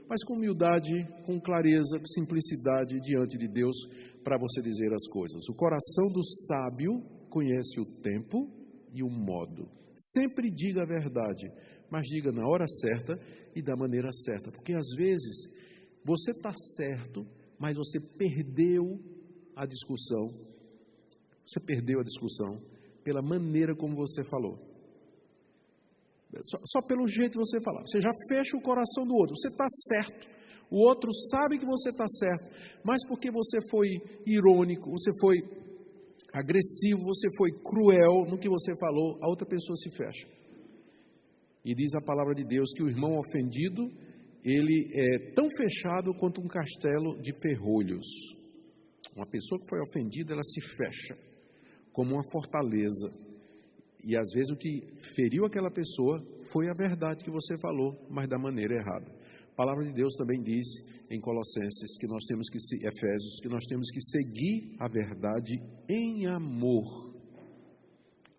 mas com humildade, com clareza, com simplicidade diante de Deus para você dizer as coisas. O coração do sábio conhece o tempo e o modo. Sempre diga a verdade, mas diga na hora certa e da maneira certa, porque às vezes você está certo, mas você perdeu a discussão. Você perdeu a discussão pela maneira como você falou. Só pelo jeito que você falar. Você já fecha o coração do outro. Você está certo. O outro sabe que você está certo. Mas porque você foi irônico, você foi agressivo, você foi cruel no que você falou, a outra pessoa se fecha. E diz a palavra de Deus que o irmão ofendido, ele é tão fechado quanto um castelo de ferrolhos. Uma pessoa que foi ofendida, ela se fecha como uma fortaleza. E às vezes o que feriu aquela pessoa foi a verdade que você falou, mas da maneira errada. A palavra de Deus também diz em Colossenses, que nós temos que, Efésios, que nós temos que seguir a verdade em amor.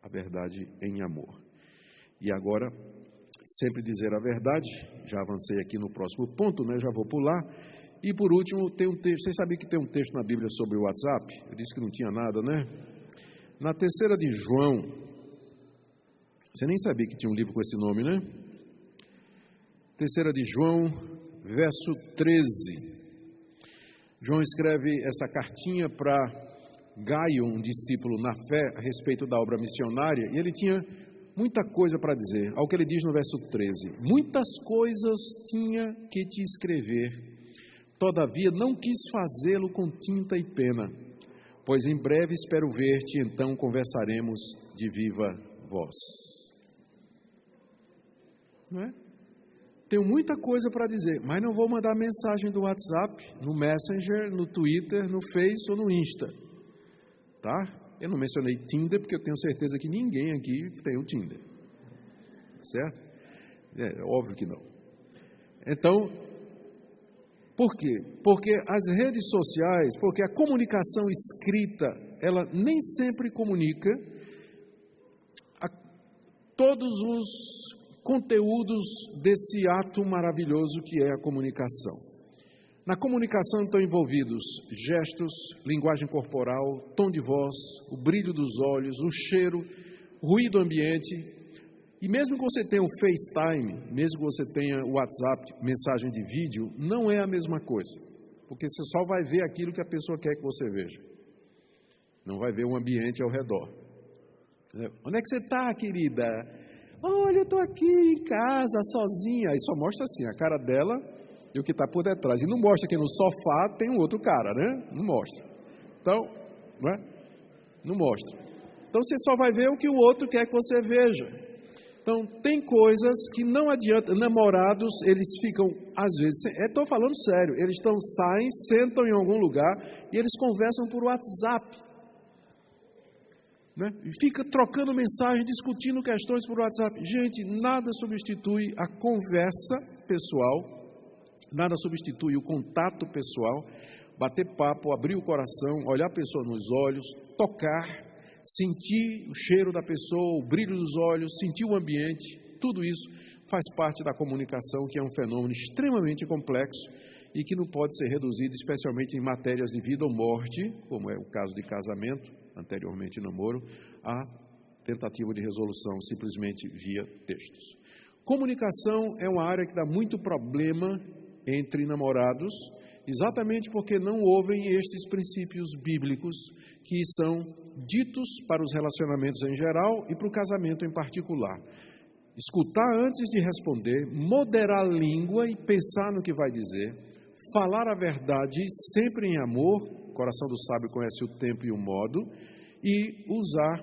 A verdade em amor. E agora, sempre dizer a verdade. Já avancei aqui no próximo ponto, né? Já vou pular. E por último, tem um texto. Vocês sabiam que tem um texto na Bíblia sobre o WhatsApp? Eu disse que não tinha nada, né? Na 3ª de João, você nem sabia que tinha um livro com esse nome, né? 3ª de João, verso 13. João escreve essa cartinha para Gaio, um discípulo na fé, a respeito da obra missionária, e ele tinha muita coisa para dizer. Ao que ele diz no verso 13: muitas coisas tinha que te escrever, todavia não quis fazê-lo com tinta e pena, pois em breve espero ver-te, então conversaremos de viva voz. Não é? Tenho muita coisa para dizer, mas não vou mandar mensagem do WhatsApp, no Messenger, no Twitter, no Face ou no Insta. Tá? Eu não mencionei Tinder, porque eu tenho certeza que ninguém aqui tem o Tinder. Certo? É óbvio que não. Então, por quê? Porque as redes sociais, porque a comunicação escrita, ela nem sempre comunica todos os conteúdos desse ato maravilhoso que é a comunicação. Na comunicação estão envolvidos gestos, linguagem corporal, tom de voz, o brilho dos olhos, o cheiro, ruído ambiente. E mesmo que você tenha o FaceTime, mesmo que você tenha o WhatsApp, mensagem de vídeo, não é a mesma coisa. Porque você só vai ver aquilo que a pessoa quer que você veja. Não vai ver o ambiente ao redor. Onde é que você está, querida? Olha, eu estou aqui em casa, sozinha. Aí só mostra assim, a cara dela e o que está por detrás. E não mostra que no sofá tem um outro cara, né? Não mostra. Então, não é? Não mostra. Então você só vai ver o que o outro quer que você veja. Então, tem coisas que não adianta. Namorados, eles ficam, às vezes, estou falando sério, eles saem, sentam em algum lugar e eles conversam por WhatsApp. Né? E fica trocando mensagem, discutindo questões por WhatsApp. Gente, nada substitui a conversa pessoal, nada substitui o contato pessoal, bater papo, abrir o coração, olhar a pessoa nos olhos, tocar, sentir o cheiro da pessoa, o brilho dos olhos, sentir o ambiente, tudo isso faz parte da comunicação, que é um fenômeno extremamente complexo e que não pode ser reduzido, especialmente em matérias de vida ou morte, como é o caso de casamento, anteriormente namoro, a tentativa de resolução simplesmente via textos. Comunicação é uma área que dá muito problema entre namorados, exatamente porque não ouvem estes princípios bíblicos que são ditos para os relacionamentos em geral e para o casamento em particular. Escutar antes de responder, moderar a língua e pensar no que vai dizer, falar a verdade sempre em amor, o coração do sábio conhece o tempo e o modo, e usar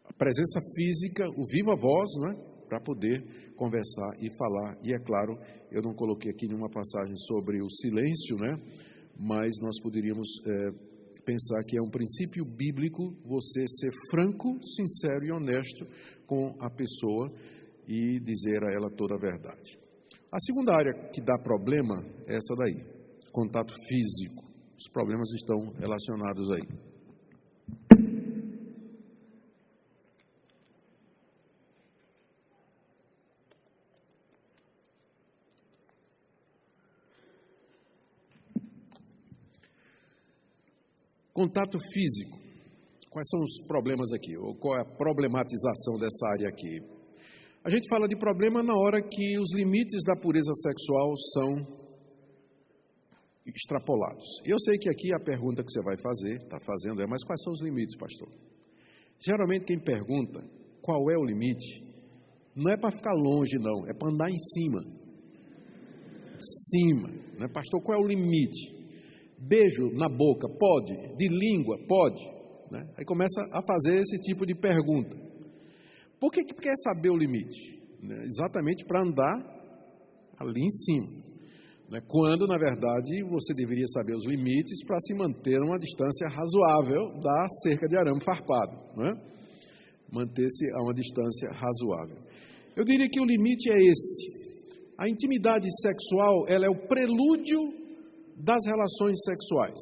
a presença física, o viva voz, não é? Para poder conversar e falar. E é claro, eu não coloquei aqui nenhuma passagem sobre o silêncio, né? Mas nós poderíamos pensar que é um princípio bíblico você ser franco, sincero e honesto com a pessoa e dizer a ela toda a verdade. A segunda área que dá problema é essa daí, contato físico. Os problemas estão relacionados aí. Contato físico. Quais são os problemas aqui? Ou qual é a problematização dessa área aqui? A gente fala de problema na hora que os limites da pureza sexual são extrapolados. Eu sei que aqui a pergunta que você vai fazer, está fazendo, é: mas quais são os limites, pastor? Geralmente quem pergunta qual é o limite, não é para ficar longe, não, é para andar em cima. Cima, né? Pastor, qual é o limite? Beijo na boca, pode? De língua, pode? Né? Aí começa a fazer esse tipo de pergunta. Por que quer saber o limite? Exatamente para andar ali em cima. Né? Quando, na verdade, você deveria saber os limites para se manter a uma distância razoável da cerca de arame farpado. Né? Manter-se a uma distância razoável. Eu diria que o limite é esse. A intimidade sexual, ela é o prelúdio das relações sexuais.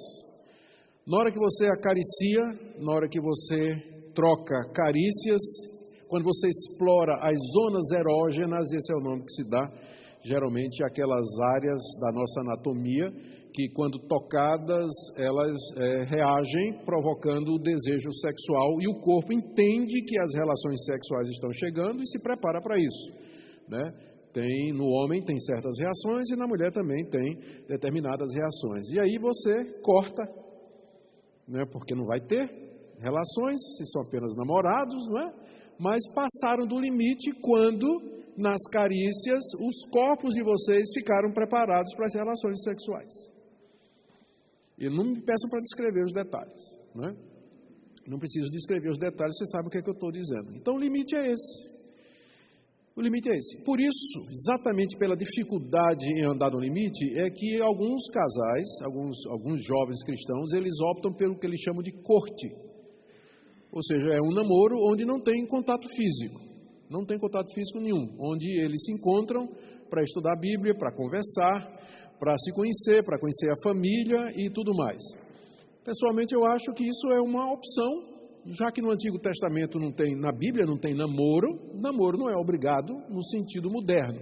Na hora que você acaricia, na hora que você troca carícias, quando você explora as zonas erógenas, esse é o nome que se dá, geralmente aquelas áreas da nossa anatomia, que quando tocadas, elas reagem, provocando o desejo sexual, e o corpo entende que as relações sexuais estão chegando e se prepara para isso, né? No homem tem certas reações e na mulher também tem determinadas reações. E aí você corta, né, porque não vai ter relações, se são apenas namorados, não é? Mas passaram do limite quando, nas carícias, os corpos de vocês ficaram preparados para as relações sexuais. E não me peçam para descrever os detalhes, não é? Não preciso descrever os detalhes, você sabe o que é que eu estou dizendo. Então o limite é esse. O limite é esse. Por isso, exatamente pela dificuldade em andar no limite, é que alguns casais, alguns jovens cristãos, eles optam pelo que eles chamam de corte. Ou seja, é um namoro onde não tem contato físico. Não tem contato físico nenhum. Onde eles se encontram para estudar a Bíblia, para conversar, para se conhecer, para conhecer a família e tudo mais. Pessoalmente, eu acho que isso é uma opção. Já que no Antigo Testamento na Bíblia não tem namoro não é obrigado no sentido moderno.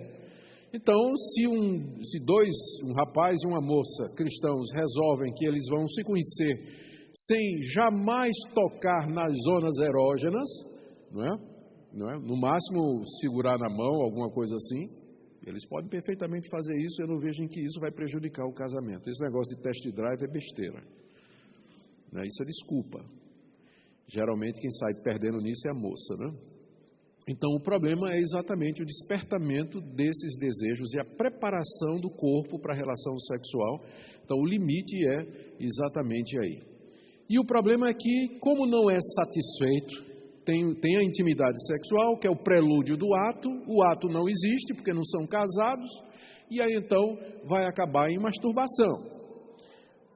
Então, se um rapaz e uma moça cristãos resolvem que eles vão se conhecer sem jamais tocar nas zonas erógenas, não é? No máximo segurar na mão, alguma coisa assim, eles podem perfeitamente fazer isso. Eu não vejo em que isso vai prejudicar o casamento. Esse negócio de test drive é besteira, né? Isso é desculpa. Geralmente quem sai perdendo nisso é a moça, né? Então o problema é exatamente o despertamento desses desejos e a preparação do corpo para a relação sexual. Então o limite é exatamente aí. E o problema é que, como não é satisfeito, tem a intimidade sexual, que é o prelúdio do ato, o ato não existe porque não são casados, e aí então vai acabar em masturbação.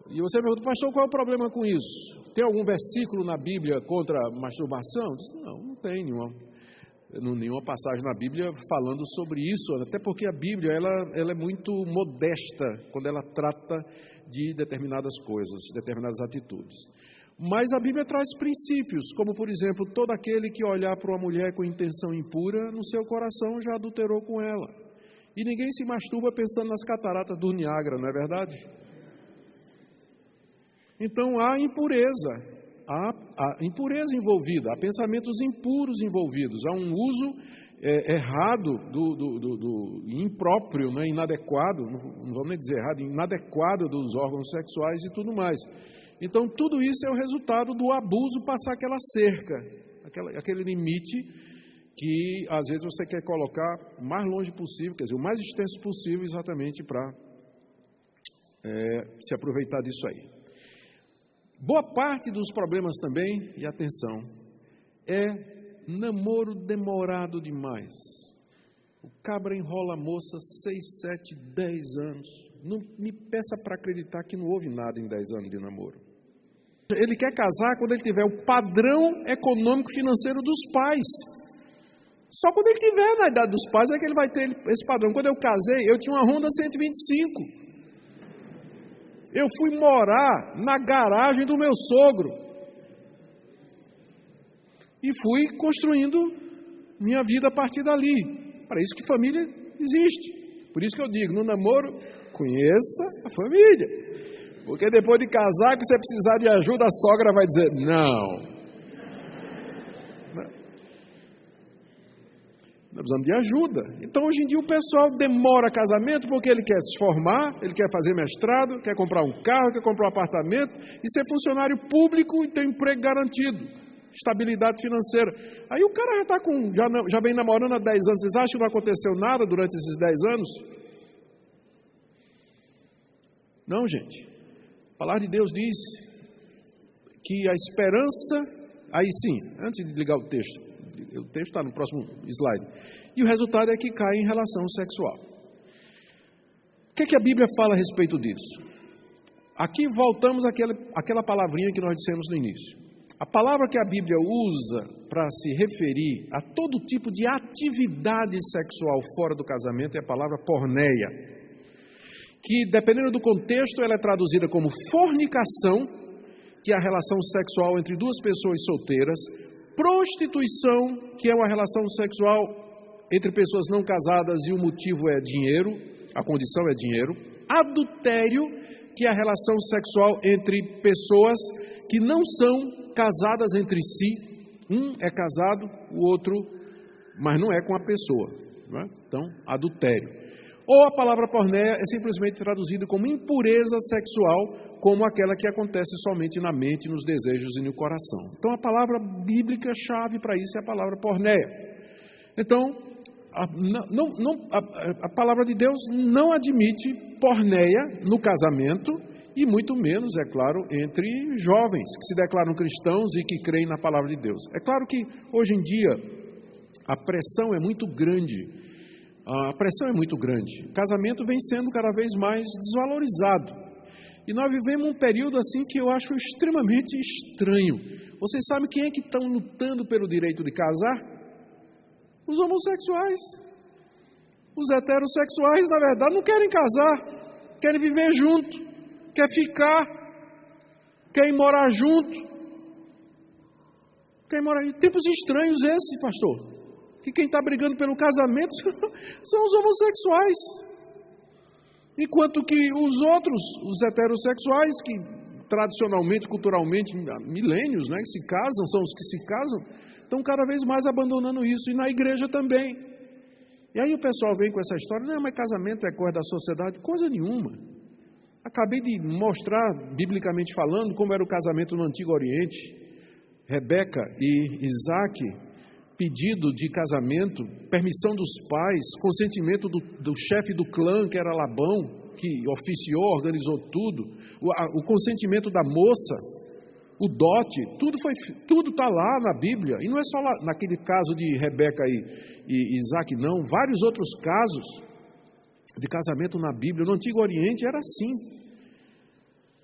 E você pergunta: pastor, qual é o problema com isso? Tem algum versículo na Bíblia contra a masturbação? Eu disse: não tem nenhuma passagem na Bíblia falando sobre isso, até porque a Bíblia ela é muito modesta quando ela trata de determinadas coisas, determinadas atitudes. Mas a Bíblia traz princípios, como por exemplo, todo aquele que olhar para uma mulher com intenção impura, no seu coração já adulterou com ela. E ninguém se masturba pensando nas cataratas do Niágara, não é verdade? Então há impureza. Há impureza envolvida, há pensamentos impuros envolvidos, há um uso errado, impróprio, né, inadequado, não vamos nem dizer errado, inadequado dos órgãos sexuais e tudo mais. Então tudo isso é o resultado do abuso passar aquela cerca, aquele limite que às vezes você quer colocar o mais longe possível, quer dizer, o mais extenso possível exatamente para se aproveitar disso aí. Boa parte dos problemas também, e atenção, é namoro demorado demais. O cabra enrola a moça 6, 7, 10 anos. Não me peça para acreditar que não houve nada em 10 anos de namoro. Ele quer casar quando ele tiver o padrão econômico financeiro dos pais. Só quando ele tiver na idade dos pais é que ele vai ter esse padrão. Quando eu casei, eu tinha uma Honda 125. Eu fui morar na garagem do meu sogro. E fui construindo minha vida a partir dali. Para isso que família existe. Por isso que eu digo, no namoro, conheça a família. Porque depois de casar, que você precisar de ajuda, a sogra vai dizer, não. Nós precisamos de ajuda. Então, hoje em dia, o pessoal demora casamento porque ele quer se formar, ele quer fazer mestrado, quer comprar um carro, quer comprar um apartamento e ser funcionário público e ter um emprego garantido, estabilidade financeira. Aí o cara já está já vem namorando há 10 anos. Vocês acham que não aconteceu nada durante esses 10 anos? Não, gente. A palavra de Deus diz que a esperança... Aí sim, antes de ligar o texto está no próximo slide. E o resultado é que cai em relação sexual. O que é que a Bíblia fala a respeito disso? Aqui voltamos àquela palavrinha que nós dissemos no início. A palavra que a Bíblia usa para se referir a todo tipo de atividade sexual fora do casamento é a palavra porneia, que dependendo do contexto ela é traduzida como fornicação, que é a relação sexual entre duas pessoas solteiras, prostituição, que é uma relação sexual entre pessoas não casadas e o motivo é dinheiro, a condição é dinheiro, adultério, que é a relação sexual entre pessoas que não são casadas entre si, um é casado, o outro, mas não é com a pessoa, não é? Então, adultério. Ou a palavra porneia é simplesmente traduzida como impureza sexual, como aquela que acontece somente na mente, nos desejos e no coração. Então, a palavra bíblica-chave para isso é a palavra porneia. Então, a palavra de Deus não admite porneia no casamento, e muito menos, é claro, entre jovens que se declaram cristãos e que creem na palavra de Deus. É claro que, hoje em dia, a pressão é muito grande. A pressão é muito grande. O casamento vem sendo cada vez mais desvalorizado. E nós vivemos um período assim que eu acho extremamente estranho. Vocês sabem quem é que estão lutando pelo direito de casar? Os homossexuais. Os heterossexuais, na verdade, não querem casar. Querem viver junto. Quer ficar. Querem morar junto. Querem morar... Tempos estranhos esses, pastor. Que quem está brigando pelo casamento são os homossexuais. Enquanto que os outros, os heterossexuais, que tradicionalmente, culturalmente, há milênios, né, que se casam, são os que se casam, estão cada vez mais abandonando isso, e na igreja também. E aí o pessoal vem com essa história, não, mas casamento é coisa da sociedade, coisa nenhuma. Acabei de mostrar, biblicamente falando, como era o casamento no Antigo Oriente. Rebeca e Isaac, pedido de casamento, permissão dos pais, consentimento do chefe do clã, que era Labão, que oficiou, organizou tudo, o consentimento da moça, o dote, tudo está lá na Bíblia, e não é só lá, naquele caso de Rebeca e Isaac, não, vários outros casos de casamento na Bíblia. No Antigo Oriente era assim.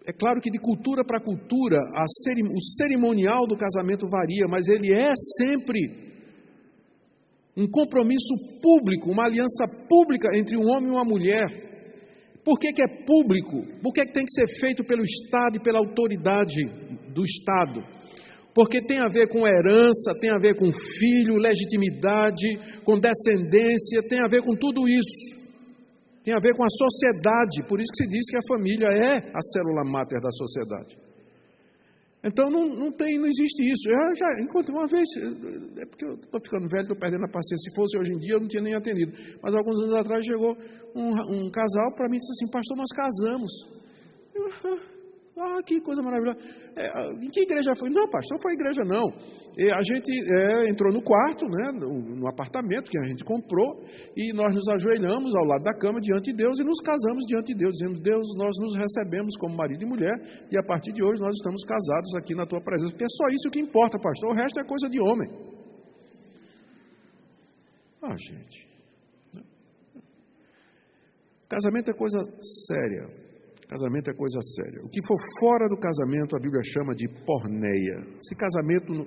É claro que de cultura para cultura, o cerimonial do casamento varia, mas ele é sempre um compromisso público, uma aliança pública entre um homem e uma mulher. Por que é público? Por que tem que ser feito pelo Estado e pela autoridade do Estado. Porque tem a ver com herança, tem a ver com filho, legitimidade, com descendência, tem a ver com tudo isso. Tem a ver com a sociedade, por isso que se diz que a família é a célula máter da sociedade. Então não existe isso. Eu já encontrei uma vez, é porque eu estou ficando velho, estou perdendo a paciência. Se fosse hoje em dia, eu não tinha nem atendido. Mas alguns anos atrás chegou um casal para mim e disse assim: pastor, nós casamos. Que coisa maravilhosa. Em que igreja foi? Não, pastor, não foi igreja não. A gente entrou no quarto, né, no apartamento que a gente comprou, e nós nos ajoelhamos ao lado da cama diante de Deus e nos casamos diante de Deus. Dizemos: Deus, nós nos recebemos como marido e mulher, e a partir de hoje nós estamos casados aqui na tua presença. Porque é só isso que importa, pastor, o resto é coisa de homem. Gente, casamento é coisa séria. Casamento é coisa séria. O que for fora do casamento, a Bíblia chama de porneia. Se casamento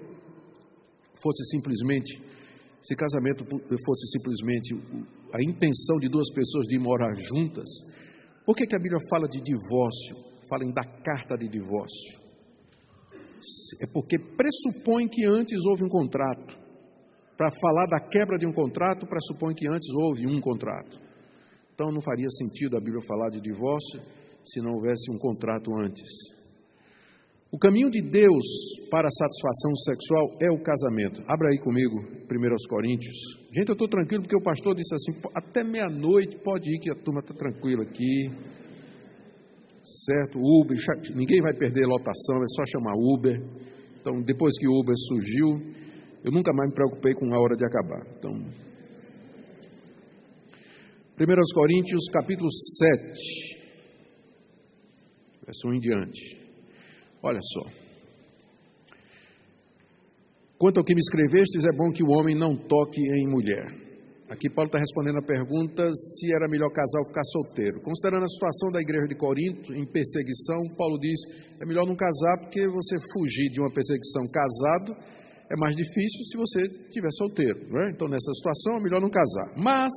fosse simplesmente a intenção de duas pessoas de morar juntas, por que a Bíblia fala de divórcio? Fala em dar carta de divórcio. É porque pressupõe que antes houve um contrato. Para falar da quebra de um contrato, pressupõe que antes houve um contrato. Então não faria sentido a Bíblia falar de divórcio se não houvesse um contrato antes. O caminho de Deus para a satisfação sexual é o casamento. Abra aí comigo, 1 Coríntios. Gente, eu estou tranquilo porque o pastor disse assim: até meia-noite pode ir que a turma está tranquila aqui. Certo? Uber, ninguém vai perder lotação, é só chamar Uber. Então, depois que o Uber surgiu, eu nunca mais me preocupei com a hora de acabar. Então, 1 Coríntios, capítulo 7. Verso 1 em diante. Olha só. Quanto ao que me escrevestes, é bom que o homem não toque em mulher. Aqui Paulo está respondendo a pergunta se era melhor casar ou ficar solteiro. Considerando a situação da igreja de Corinto, em perseguição, Paulo diz: é melhor não casar porque você fugir de uma perseguição casado é mais difícil se você estiver solteiro, não é? Então, nessa situação, é melhor não casar. Mas,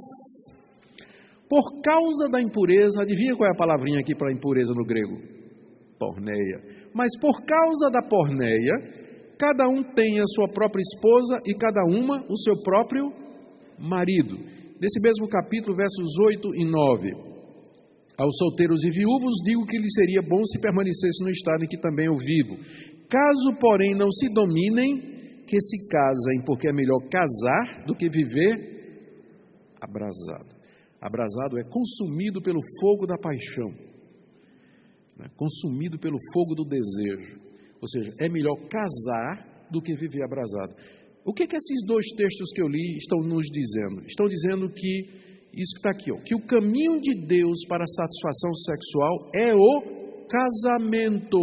por causa da impureza, adivinha qual é a palavrinha aqui para impureza no grego? Porneia. Mas por causa da porneia, cada um tem a sua própria esposa e cada uma o seu próprio marido. Nesse mesmo capítulo, versos 8 e 9. Aos solteiros e viúvos digo que lhes seria bom se permanecesse no estado em que também eu vivo. Caso, porém, não se dominem, que se casem, porque é melhor casar do que viver abrasado. Abrasado é consumido pelo fogo da paixão, né? Consumido pelo fogo do desejo. Ou seja, é melhor casar do que viver abrasado. O que esses dois textos que eu li estão nos dizendo? Estão dizendo que, isso que está aqui, que o caminho de Deus para a satisfação sexual é o casamento.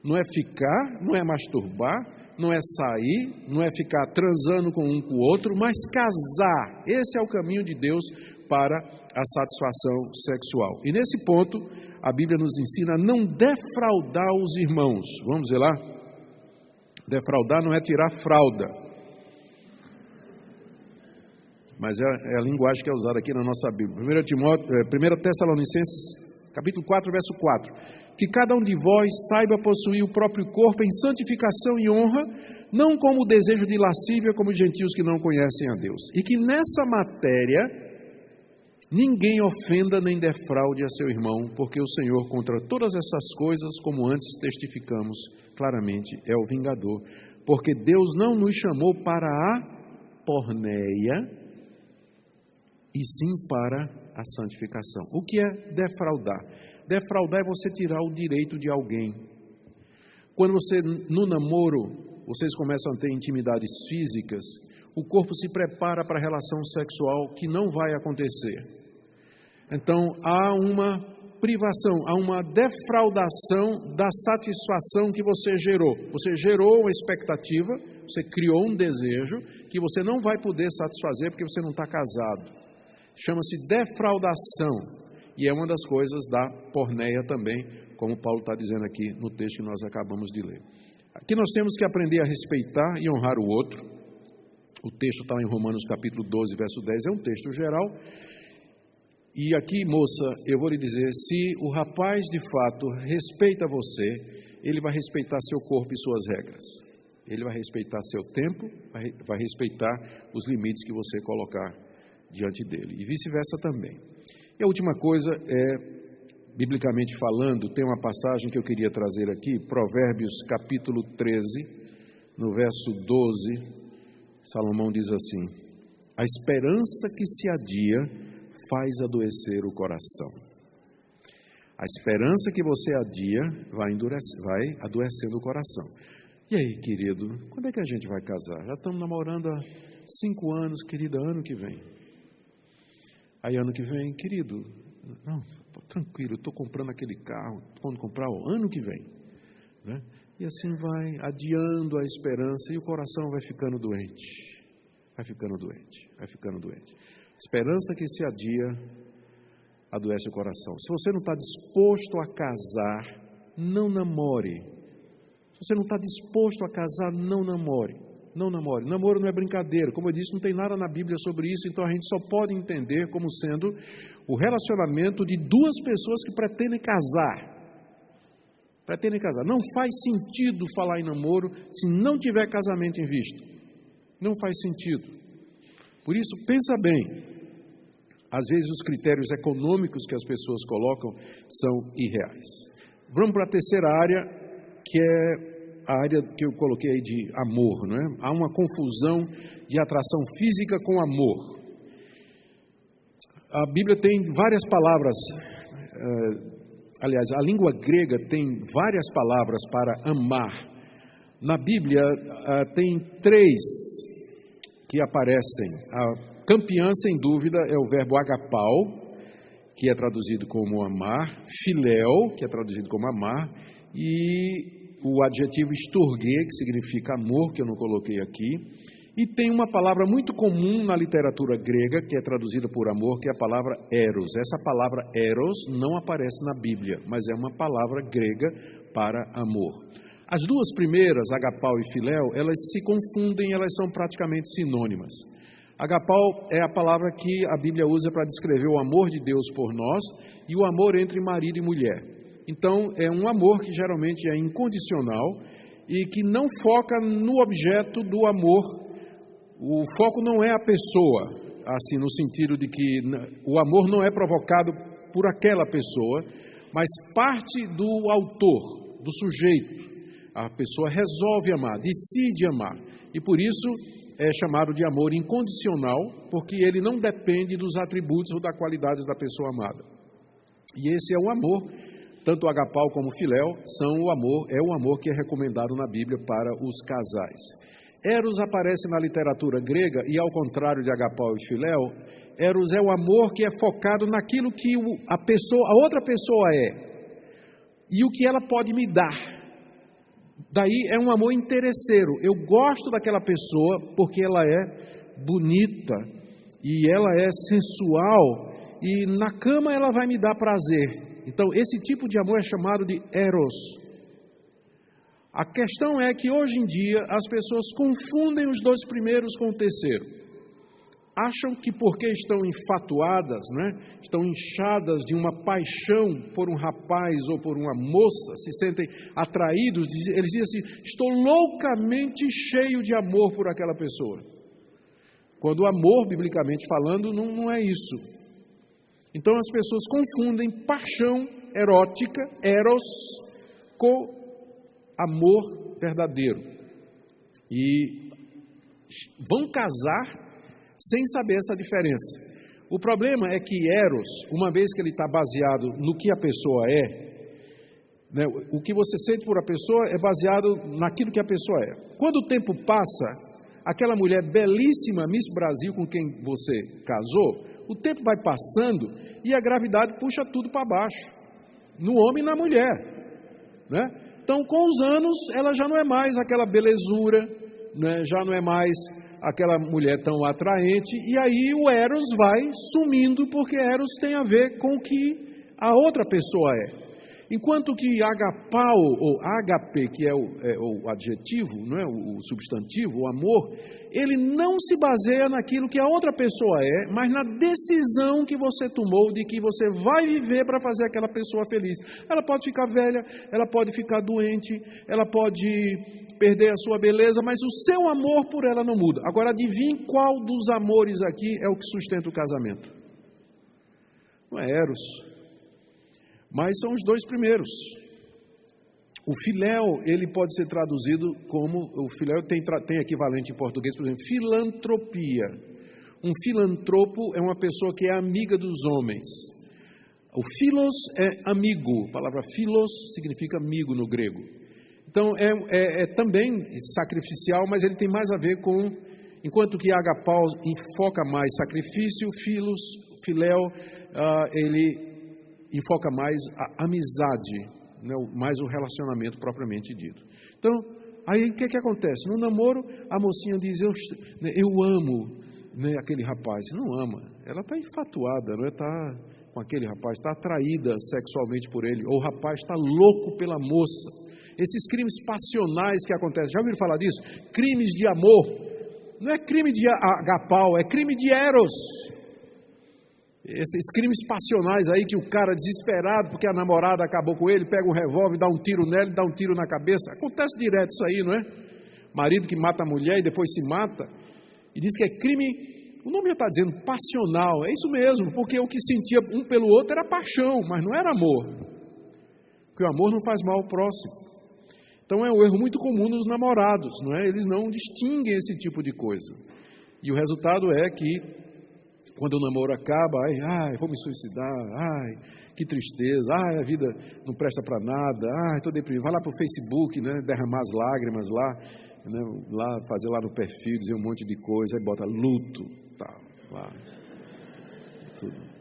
Não é ficar, não é masturbar, não é sair, não é ficar transando com um com o outro, mas casar. Esse é o caminho de Deus para a satisfação sexual. E nesse ponto, a Bíblia nos ensina a não defraudar os irmãos. Vamos ver lá? Defraudar não é tirar fralda, mas é a linguagem que é usada aqui na nossa Bíblia. 1 Tessalonicenses, capítulo 4, verso 4. Que cada um de vós saiba possuir o próprio corpo em santificação e honra, não como o desejo de lascívia, como os gentios que não conhecem a Deus. E que nessa matéria ninguém ofenda nem defraude a seu irmão, porque o Senhor, contra todas essas coisas, como antes testificamos claramente, é o vingador. Porque Deus não nos chamou para a porneia, e sim para a santificação. O que é defraudar? Defraudar é você tirar o direito de alguém. Quando você, no namoro, vocês começam a ter intimidades físicas, o corpo se prepara para a relação sexual que não vai acontecer. Então, há uma privação, há uma defraudação da satisfação que você gerou. Você gerou uma expectativa, você criou um desejo que você não vai poder satisfazer porque você não está casado. Chama-se defraudação. E é uma das coisas da porneia também, como Paulo está dizendo aqui no texto que nós acabamos de ler. Aqui nós temos que aprender a respeitar e honrar o outro. O texto está em Romanos capítulo 12, verso 10, é um texto geral. E aqui, moça, eu vou lhe dizer, se o rapaz de fato respeita você, ele vai respeitar seu corpo e suas regras. Ele vai respeitar seu tempo, vai respeitar os limites que você colocar diante dele. E vice-versa também. E a última coisa biblicamente falando, tem uma passagem que eu queria trazer aqui, Provérbios capítulo 13, no verso 12, Salomão diz assim: a esperança que se adia faz adoecer o coração. A esperança que você adia vai adoecendo o coração. E aí, querido, quando é que a gente vai casar? Já estamos namorando há 5 anos, querida, ano que vem. Aí ano que vem, querido, não, tranquilo, estou comprando aquele carro, quando comprar, ano que vem. Né? E assim vai adiando a esperança e o coração vai ficando doente. Vai ficando doente, vai ficando doente. Esperança que se adia adoece o coração. Se você não está disposto a casar, não namore. Se você não está disposto a casar, não namore. Não namore. Namoro não é brincadeira. Como eu disse, não tem nada na Bíblia sobre isso, então a gente só pode entender como sendo o relacionamento de 2 pessoas que pretendem casar. Pretendem casar. Não faz sentido falar em namoro se não tiver casamento em vista. Não faz sentido. Por isso, pensa bem. Às vezes os critérios econômicos que as pessoas colocam são irreais. Vamos para a terceira área, que é a área que eu coloquei aí de amor, não é? Há uma confusão de atração física com amor. A Bíblia tem várias palavras, aliás, a língua grega tem várias palavras para amar. Na Bíblia tem 3 que aparecem. A campeã, sem dúvida, é o verbo agapau, que é traduzido como amar, filéu, que é traduzido como amar, e o adjetivo estorguê, que significa amor, que eu não coloquei aqui. E tem uma palavra muito comum na literatura grega, que é traduzida por amor, que é a palavra eros. Essa palavra eros não aparece na Bíblia, mas é uma palavra grega para amor. As 2 primeiras, agapau e filéu, elas se confundem, elas são praticamente sinônimas. Agapau é a palavra que a Bíblia usa para descrever o amor de Deus por nós e o amor entre marido e mulher. Então, é um amor que geralmente é incondicional e que não foca no objeto do amor. O foco não é a pessoa, assim, no sentido de que o amor não é provocado por aquela pessoa, mas parte do autor, do sujeito. A pessoa resolve amar, decide amar. E por isso é chamado de amor incondicional, porque ele não depende dos atributos ou da qualidade da pessoa amada. E esse é o amor, tanto o agapau como o filéu, é o amor que é recomendado na Bíblia para os casais. Eros aparece na literatura grega e, ao contrário de agapau e filéu, eros é o amor que é focado naquilo que a outra pessoa é e o que ela pode me dar. Daí é um amor interesseiro. Eu gosto daquela pessoa porque ela é bonita e ela é sensual e na cama ela vai me dar prazer. Então esse tipo de amor é chamado de eros. A questão é que hoje em dia as pessoas confundem os 2 primeiros com o terceiro. Acham que porque estão enfatuadas, né, estão inchadas de uma paixão por um rapaz ou por uma moça, se sentem atraídos, eles dizem assim: estou loucamente cheio de amor por aquela pessoa. Quando o amor, biblicamente falando, não é isso. Então as pessoas confundem paixão erótica, eros, com amor verdadeiro. E vão casar sem saber essa diferença. O problema é que eros, uma vez que ele está baseado no que a pessoa é, né, o que você sente por a pessoa é baseado naquilo que a pessoa é. Quando o tempo passa, aquela mulher belíssima, Miss Brasil, com quem você casou, o tempo vai passando e a gravidade puxa tudo para baixo, no homem e na mulher, né? Então, com os anos, ela já não é mais aquela belezura, né? Já não é mais aquela mulher tão atraente, e aí o eros vai sumindo, porque eros tem a ver com o que a outra pessoa é. Enquanto que agapau, ou agape, que é o adjetivo, não é? O substantivo, o amor, ele não se baseia naquilo que a outra pessoa é, mas na decisão que você tomou de que você vai viver para fazer aquela pessoa feliz. Ela pode ficar velha, ela pode ficar doente, ela pode perder a sua beleza, mas o seu amor por ela não muda. Agora, adivinhe qual dos amores aqui é o que sustenta o casamento? Não é Eros, mas são os dois primeiros. O filéu, ele pode ser traduzido como, o filéu tem equivalente em português, por exemplo, filantropia. Um filantropo é uma pessoa que é amiga dos homens. O philos é amigo, a palavra philos significa amigo no grego. Então é também sacrificial, mas ele tem mais a ver com, enquanto que agapau enfoca mais sacrifício, filéu, ele enfoca mais a amizade, né, mais o relacionamento propriamente dito. Então, aí o que acontece? No namoro, a mocinha diz, eu amo, né, aquele rapaz. Não ama, ela está enfatuada, não está com aquele rapaz, está atraída sexualmente por ele, ou o rapaz está louco pela moça. Esses crimes passionais que acontecem, já ouviram falar disso? Crimes de amor. Não é crime de agapau, é crime de eros. Esses crimes passionais aí que o cara desesperado porque a namorada acabou com ele, pega um revólver, dá um tiro nela e dá um tiro na cabeça. Acontece direto isso aí, não é? Marido que mata a mulher e depois se mata. E diz que é crime, o nome já está dizendo passional. É isso mesmo, porque o que sentia um pelo outro era paixão, mas não era amor. Porque o amor não faz mal ao próximo. Então é um erro muito comum nos namorados, não é? Eles não distinguem esse tipo de coisa. E o resultado é que quando o namoro acaba, vou me suicidar, que tristeza, a vida não presta para nada, estou deprimido. Vai lá para o Facebook, né, derramar as lágrimas lá, né, fazer lá no perfil, dizer um monte de coisa, aí bota luto, tal, lá, tudo.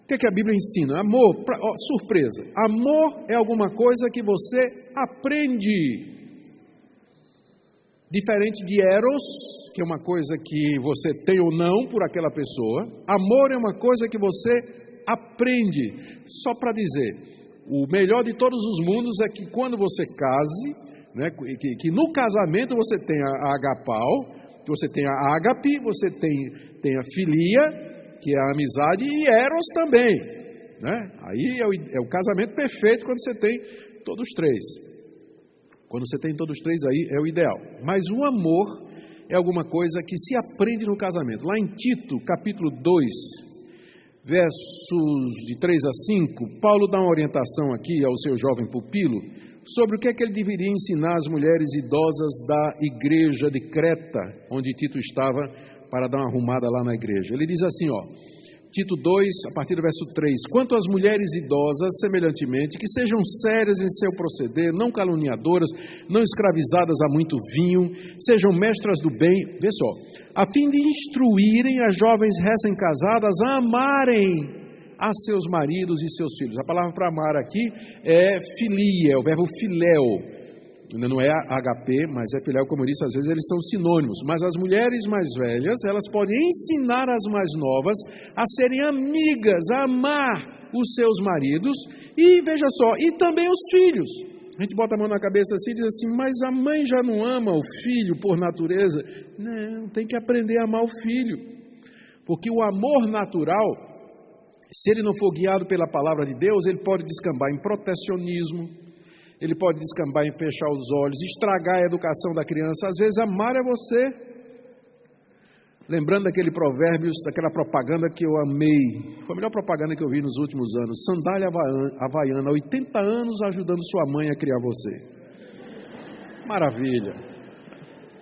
O que a Bíblia ensina? Amor, surpresa, amor é alguma coisa que você aprende. Diferente de eros, que é uma coisa que você tem ou não por aquela pessoa, amor é uma coisa que você aprende. Só para dizer, o melhor de todos os mundos é que quando você case, né, que no casamento você tem a agapau, que você tem a ágape, você tem a filia, que é a amizade, e eros também. Né? Aí é o casamento perfeito quando você tem todos três. Quando você tem todos três, aí é o ideal. Mas o amor é alguma coisa que se aprende no casamento. Lá em Tito, capítulo 2, versos de 3 a 5, Paulo dá uma orientação aqui ao seu jovem pupilo sobre o que é que ele deveria ensinar às mulheres idosas da igreja de Creta, onde Tito estava, para dar uma arrumada lá na igreja. Ele diz assim, Tito 2, a partir do verso 3, quanto às mulheres idosas, semelhantemente, que sejam sérias em seu proceder, não caluniadoras, não escravizadas a muito vinho, sejam mestras do bem, vê só, a fim de instruírem as jovens recém-casadas a amarem a seus maridos e seus filhos. A palavra para amar aqui é filia, é o verbo filéu. Não é HP, mas é filéu, como eu disse, às vezes eles são sinônimos. Mas as mulheres mais velhas, elas podem ensinar as mais novas a serem amigas, a amar os seus maridos e, veja só, e também os filhos. A gente bota a mão na cabeça assim e diz assim, mas a mãe já não ama o filho por natureza? Não, tem que aprender a amar o filho. Porque o amor natural, se ele não for guiado pela palavra de Deus, ele pode descambar em protecionismo, ele pode descambar em fechar os olhos, estragar a educação da criança. Às vezes amar é você. Lembrando daquele provérbio, daquela propaganda que eu amei, foi a melhor propaganda que eu vi nos últimos anos, sandália havaiana, 80 anos ajudando sua mãe a criar você. Maravilha.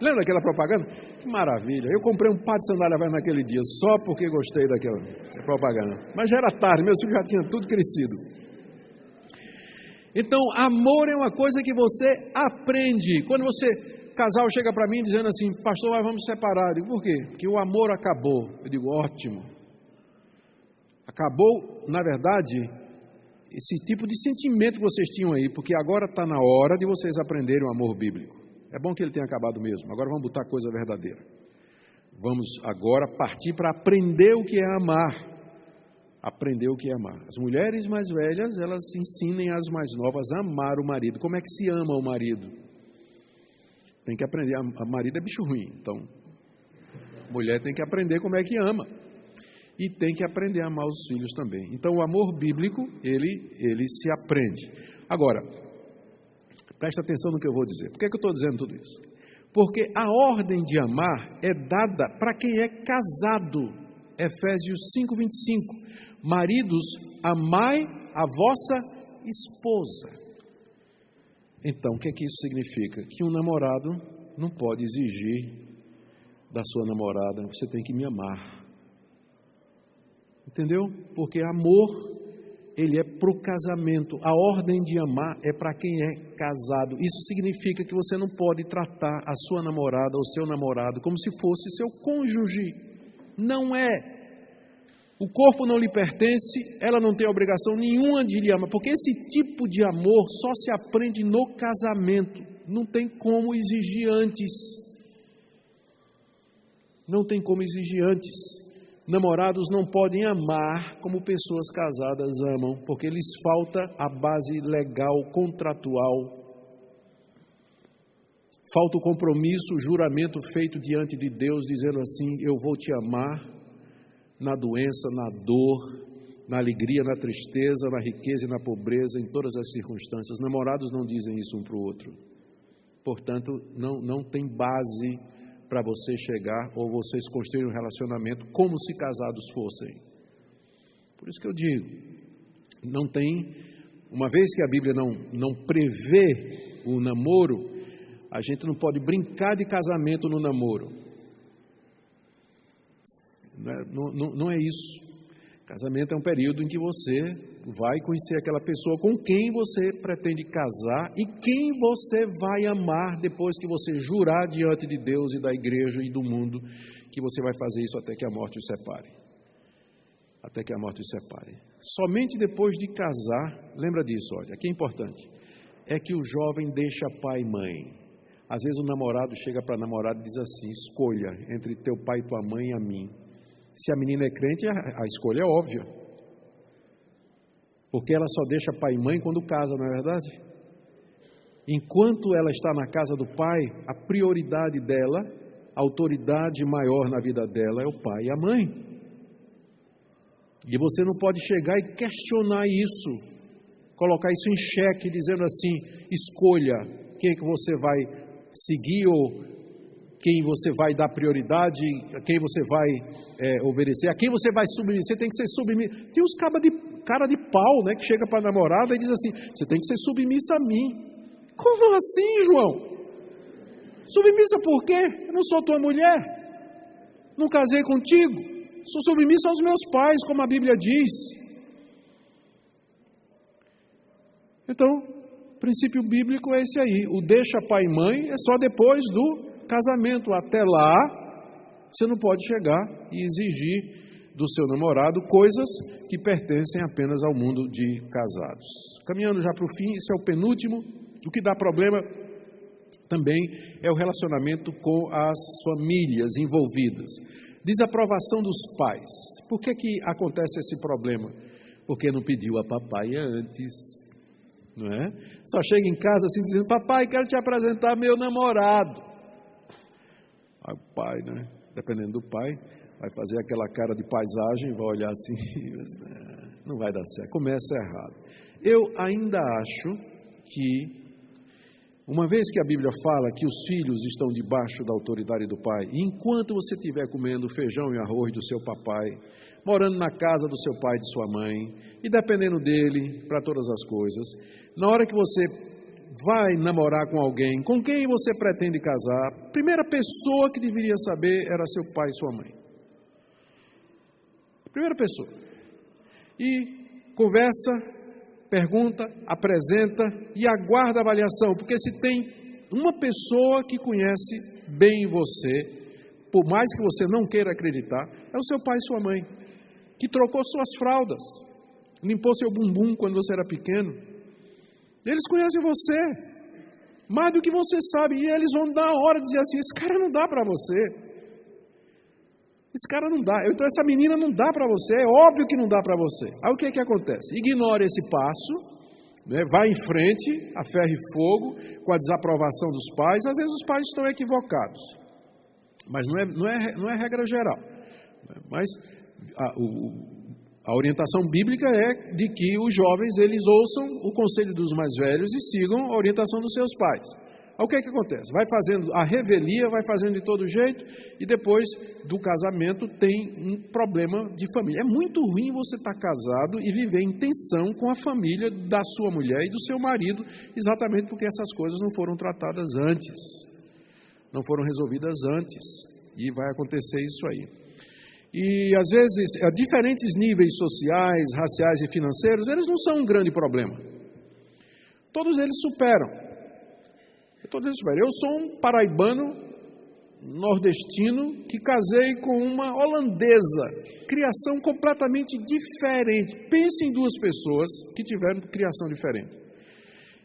Lembra daquela propaganda? Que maravilha. Eu comprei um par de sandália havaiana naquele dia, só porque gostei daquela propaganda. Mas já era tarde, meus filhos já tinham tudo crescido. Então, amor é uma coisa que você aprende. Quando casal chega para mim dizendo assim, pastor, vamos separar. Eu digo, por quê? Porque o amor acabou. Eu digo, ótimo. Acabou, na verdade, esse tipo de sentimento que vocês tinham aí, porque agora está na hora de vocês aprenderem o amor bíblico. É bom que ele tenha acabado mesmo. Agora vamos botar coisa verdadeira. Vamos agora partir para aprender o que é amar. aprender o que é amar. As mulheres mais velhas, elas ensinem as mais novas a amar o marido. Como é que se ama o marido? Tem que aprender. A marido é bicho ruim, então a mulher tem que aprender como é que ama. E tem que aprender a amar os filhos também. Então o amor bíblico, ele se aprende. Agora, presta atenção no que eu vou dizer. Por que eu estou dizendo tudo isso? Porque a ordem de amar é dada para quem é casado. Efésios 5:25. Maridos, amai a vossa esposa. Então, o que é que isso significa? Que um namorado não pode exigir da sua namorada: você tem que me amar. Entendeu? Porque amor, ele é para o casamento. A ordem de amar é para quem é casado. Isso significa que você não pode tratar a sua namorada ou seu namorado como se fosse seu cônjuge. Não é. O corpo não lhe pertence, ela não tem obrigação nenhuma de lhe amar, porque esse tipo de amor só se aprende no casamento. Não tem como exigir antes. Não tem como exigir antes. Namorados não podem amar como pessoas casadas amam, porque lhes falta a base legal, contratual. Falta o compromisso, o juramento feito diante de Deus, dizendo assim: eu vou te amar na doença, na dor, na alegria, na tristeza, na riqueza e na pobreza, em todas as circunstâncias. Namorados não dizem isso um para o outro. Portanto, não tem base para você chegar ou vocês construírem um relacionamento como se casados fossem. Por isso que eu digo, não tem, uma vez que a Bíblia não prevê o namoro, a gente não pode brincar de casamento no namoro. Não é isso. Casamento é um período em que você vai conhecer aquela pessoa com quem você pretende casar e quem você vai amar depois que você jurar diante de Deus e da igreja e do mundo que você vai fazer isso até que a morte os separe. Até que a morte os separe. Somente depois de casar, lembra disso, olha, aqui é importante, é que o jovem deixa pai e mãe. Às vezes o namorado chega para a namorada e diz assim: escolha entre teu pai e tua mãe e a mim. Se a menina é crente, a escolha é óbvia. Porque ela só deixa pai e mãe quando casa, não é verdade? Enquanto ela está na casa do pai, a prioridade dela, a autoridade maior na vida dela é o pai e a mãe. E você não pode chegar e questionar isso, colocar isso em xeque, dizendo assim: escolha quem é que você vai seguir ou quem você vai dar prioridade, a quem você vai obedecer, a quem você vai submeter, tem que ser submisso. Tem uns cara de pau, né, que chega para a namorada e diz assim: você tem que ser submissa a mim. Como assim, João? Submissa por quê? Eu não sou tua mulher, não casei contigo, sou submissa aos meus pais, como a Bíblia diz. Então, o princípio bíblico é esse aí: o deixa pai e mãe é só depois do casamento. Até lá, você não pode chegar e exigir do seu namorado coisas que pertencem apenas ao mundo de casados. Caminhando já para o fim, esse é o penúltimo. O que dá problema também é o relacionamento com as famílias envolvidas. Desaprovação dos pais. Por que acontece esse problema? Porque não pediu a papai antes, não é? Só chega em casa assim dizendo: papai, quero te apresentar meu namorado. Aí o pai, né, dependendo do pai, vai fazer aquela cara de paisagem, vai olhar assim, não vai dar certo, começa errado. Eu ainda acho que, uma vez que a Bíblia fala que os filhos estão debaixo da autoridade do pai, e enquanto você estiver comendo feijão e arroz do seu papai, morando na casa do seu pai e de sua mãe, e dependendo dele para todas as coisas, na hora que você vai namorar com alguém, com quem você pretende casar, a primeira pessoa que deveria saber era seu pai e sua mãe. Primeira pessoa. E conversa, pergunta, apresenta e aguarda a avaliação, porque se tem uma pessoa que conhece bem você, por mais que você não queira acreditar, é o seu pai e sua mãe, que trocou suas fraldas, limpou seu bumbum quando você era pequeno. Eles conhecem você mais do que você sabe, e eles vão dar a hora de dizer assim: esse cara não dá para você. Esse cara não dá, então essa menina não dá para você, é óbvio que não dá para você. Aí o que é que acontece? Ignora esse passo, né, vai em frente, a ferro e fogo, com a desaprovação dos pais. Às vezes os pais estão equivocados, mas não é regra geral. Mas a orientação bíblica é de que os jovens, eles ouçam o conselho dos mais velhos e sigam a orientação dos seus pais. Aí o que é que acontece? Vai fazendo a revelia, vai fazendo de todo jeito, e depois do casamento tem um problema de família. É muito ruim você estar casado e viver em tensão com a família da sua mulher e do seu marido, exatamente porque essas coisas não foram tratadas antes, não foram resolvidas antes, e vai acontecer isso aí. E às vezes, a diferentes níveis sociais, raciais e financeiros, eles não são um grande problema. Todos eles superam. Eu sou um paraibano nordestino que casei com uma holandesa, criação completamente diferente. Pense em duas pessoas que tiveram criação diferente.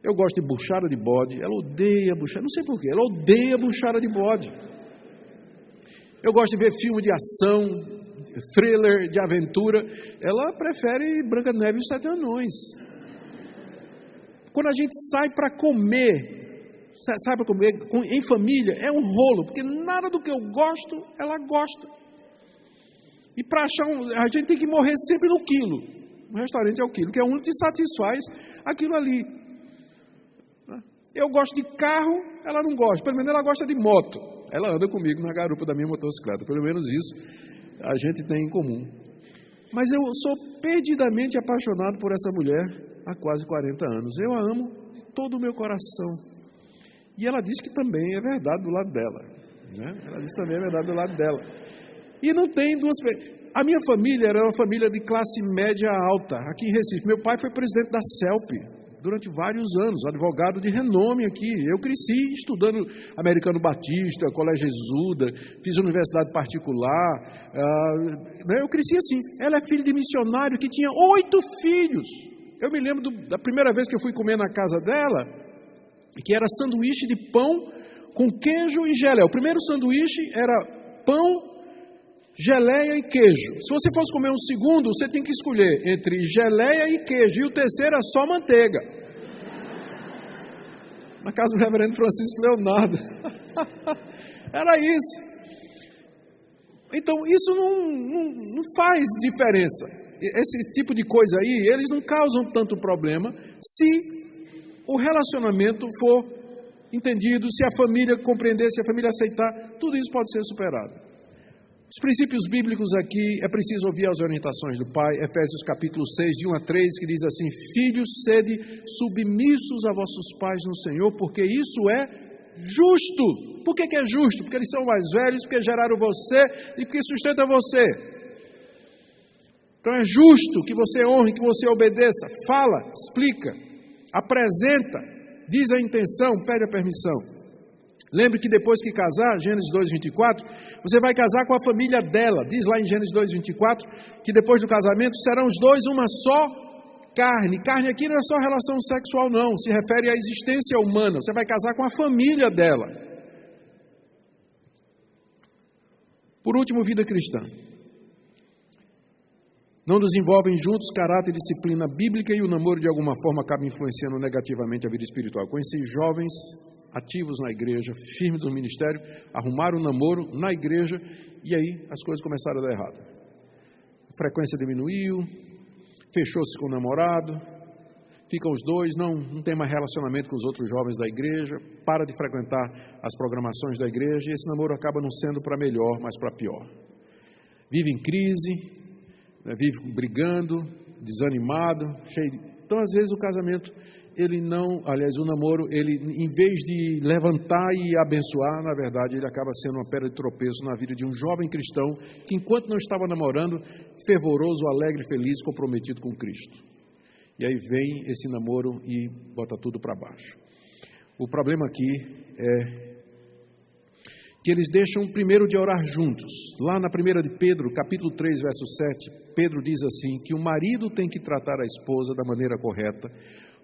Eu gosto de buchada de bode, ela odeia buchada, não sei porquê, ela odeia buchada de bode. Eu gosto de ver filme de ação, thriller, de aventura, ela prefere Branca de Neve e os Sete Anões. Quando a gente sai para comer em família, é um rolo, porque nada do que eu gosto, ela gosta. E para achar, a gente tem que morrer sempre no quilo. O restaurante é o quilo, que é o único que satisfaz aquilo ali. Eu gosto de carro, ela não gosta, pelo menos ela gosta de moto. Ela anda comigo na garupa da minha motocicleta, pelo menos isso a gente tem em comum. Mas eu sou perdidamente apaixonado por essa mulher há quase 40 anos. Eu a amo de todo o meu coração. E ela diz que também é verdade do lado dela, né? Ela diz que também é verdade do lado dela. E não tem duas... A minha família era uma família de classe média alta, aqui em Recife. Meu pai foi presidente da CELP durante vários anos, advogado de renome aqui. Eu cresci estudando Americano Batista, Colégio Exuda, fiz universidade particular. Eu cresci assim. Ela é filha de missionário que tinha 8 filhos. Eu me lembro da primeira vez que eu fui comer na casa dela, que era sanduíche de pão com queijo e geleia. O primeiro sanduíche era pão, geleia e queijo. Se você fosse comer um segundo, você tinha que escolher entre geleia e queijo, e o terceiro era só manteiga. Na casa do reverendo Francisco Leonardo. Era isso. Então, isso não faz diferença. Esse tipo de coisa aí, eles não causam tanto problema se o relacionamento for entendido, se a família compreender, se a família aceitar, tudo isso pode ser superado. Os princípios bíblicos aqui, é preciso ouvir as orientações do Pai. Efésios capítulo 6, de 1 a 3, que diz assim: filhos, sede submissos a vossos pais no Senhor, porque isso é justo. Por que é justo? Porque eles são mais velhos, porque geraram você e porque sustentam você. Então é justo que você honre, que você obedeça. Fala, explica, apresenta, diz a intenção, pede a permissão. Lembre que depois que casar, Gênesis 2:24, você vai casar com a família dela. Diz lá em Gênesis 2:24 que depois do casamento serão os dois uma só carne. Carne aqui não é só relação sexual não, se refere à existência humana. Você vai casar com a família dela. Por último, vida cristã. Não desenvolvem juntos caráter e disciplina bíblica, e o namoro de alguma forma acaba influenciando negativamente a vida espiritual. Conheci jovens ativos na igreja, firmes no ministério, arrumaram o namoro na igreja, e aí as coisas começaram a dar errado. A frequência diminuiu, fechou-se com o namorado, ficam os dois, não tem mais relacionamento com os outros jovens da igreja, para de frequentar as programações da igreja, e esse namoro acaba não sendo para melhor, mas para pior. Vive em crise, vive brigando, desanimado, cheio de... Então, às vezes, o casamento, o namoro, ele, em vez de levantar e abençoar, na verdade, ele acaba sendo uma pedra de tropeço na vida de um jovem cristão que, enquanto não estava namorando, fervoroso, alegre, feliz, comprometido com Cristo. E aí vem esse namoro e bota tudo para baixo. O problema aqui é que eles deixam primeiro de orar juntos. Lá na 1 de Pedro, capítulo 3, verso 7, Pedro diz assim, que o marido tem que tratar a esposa da maneira correta,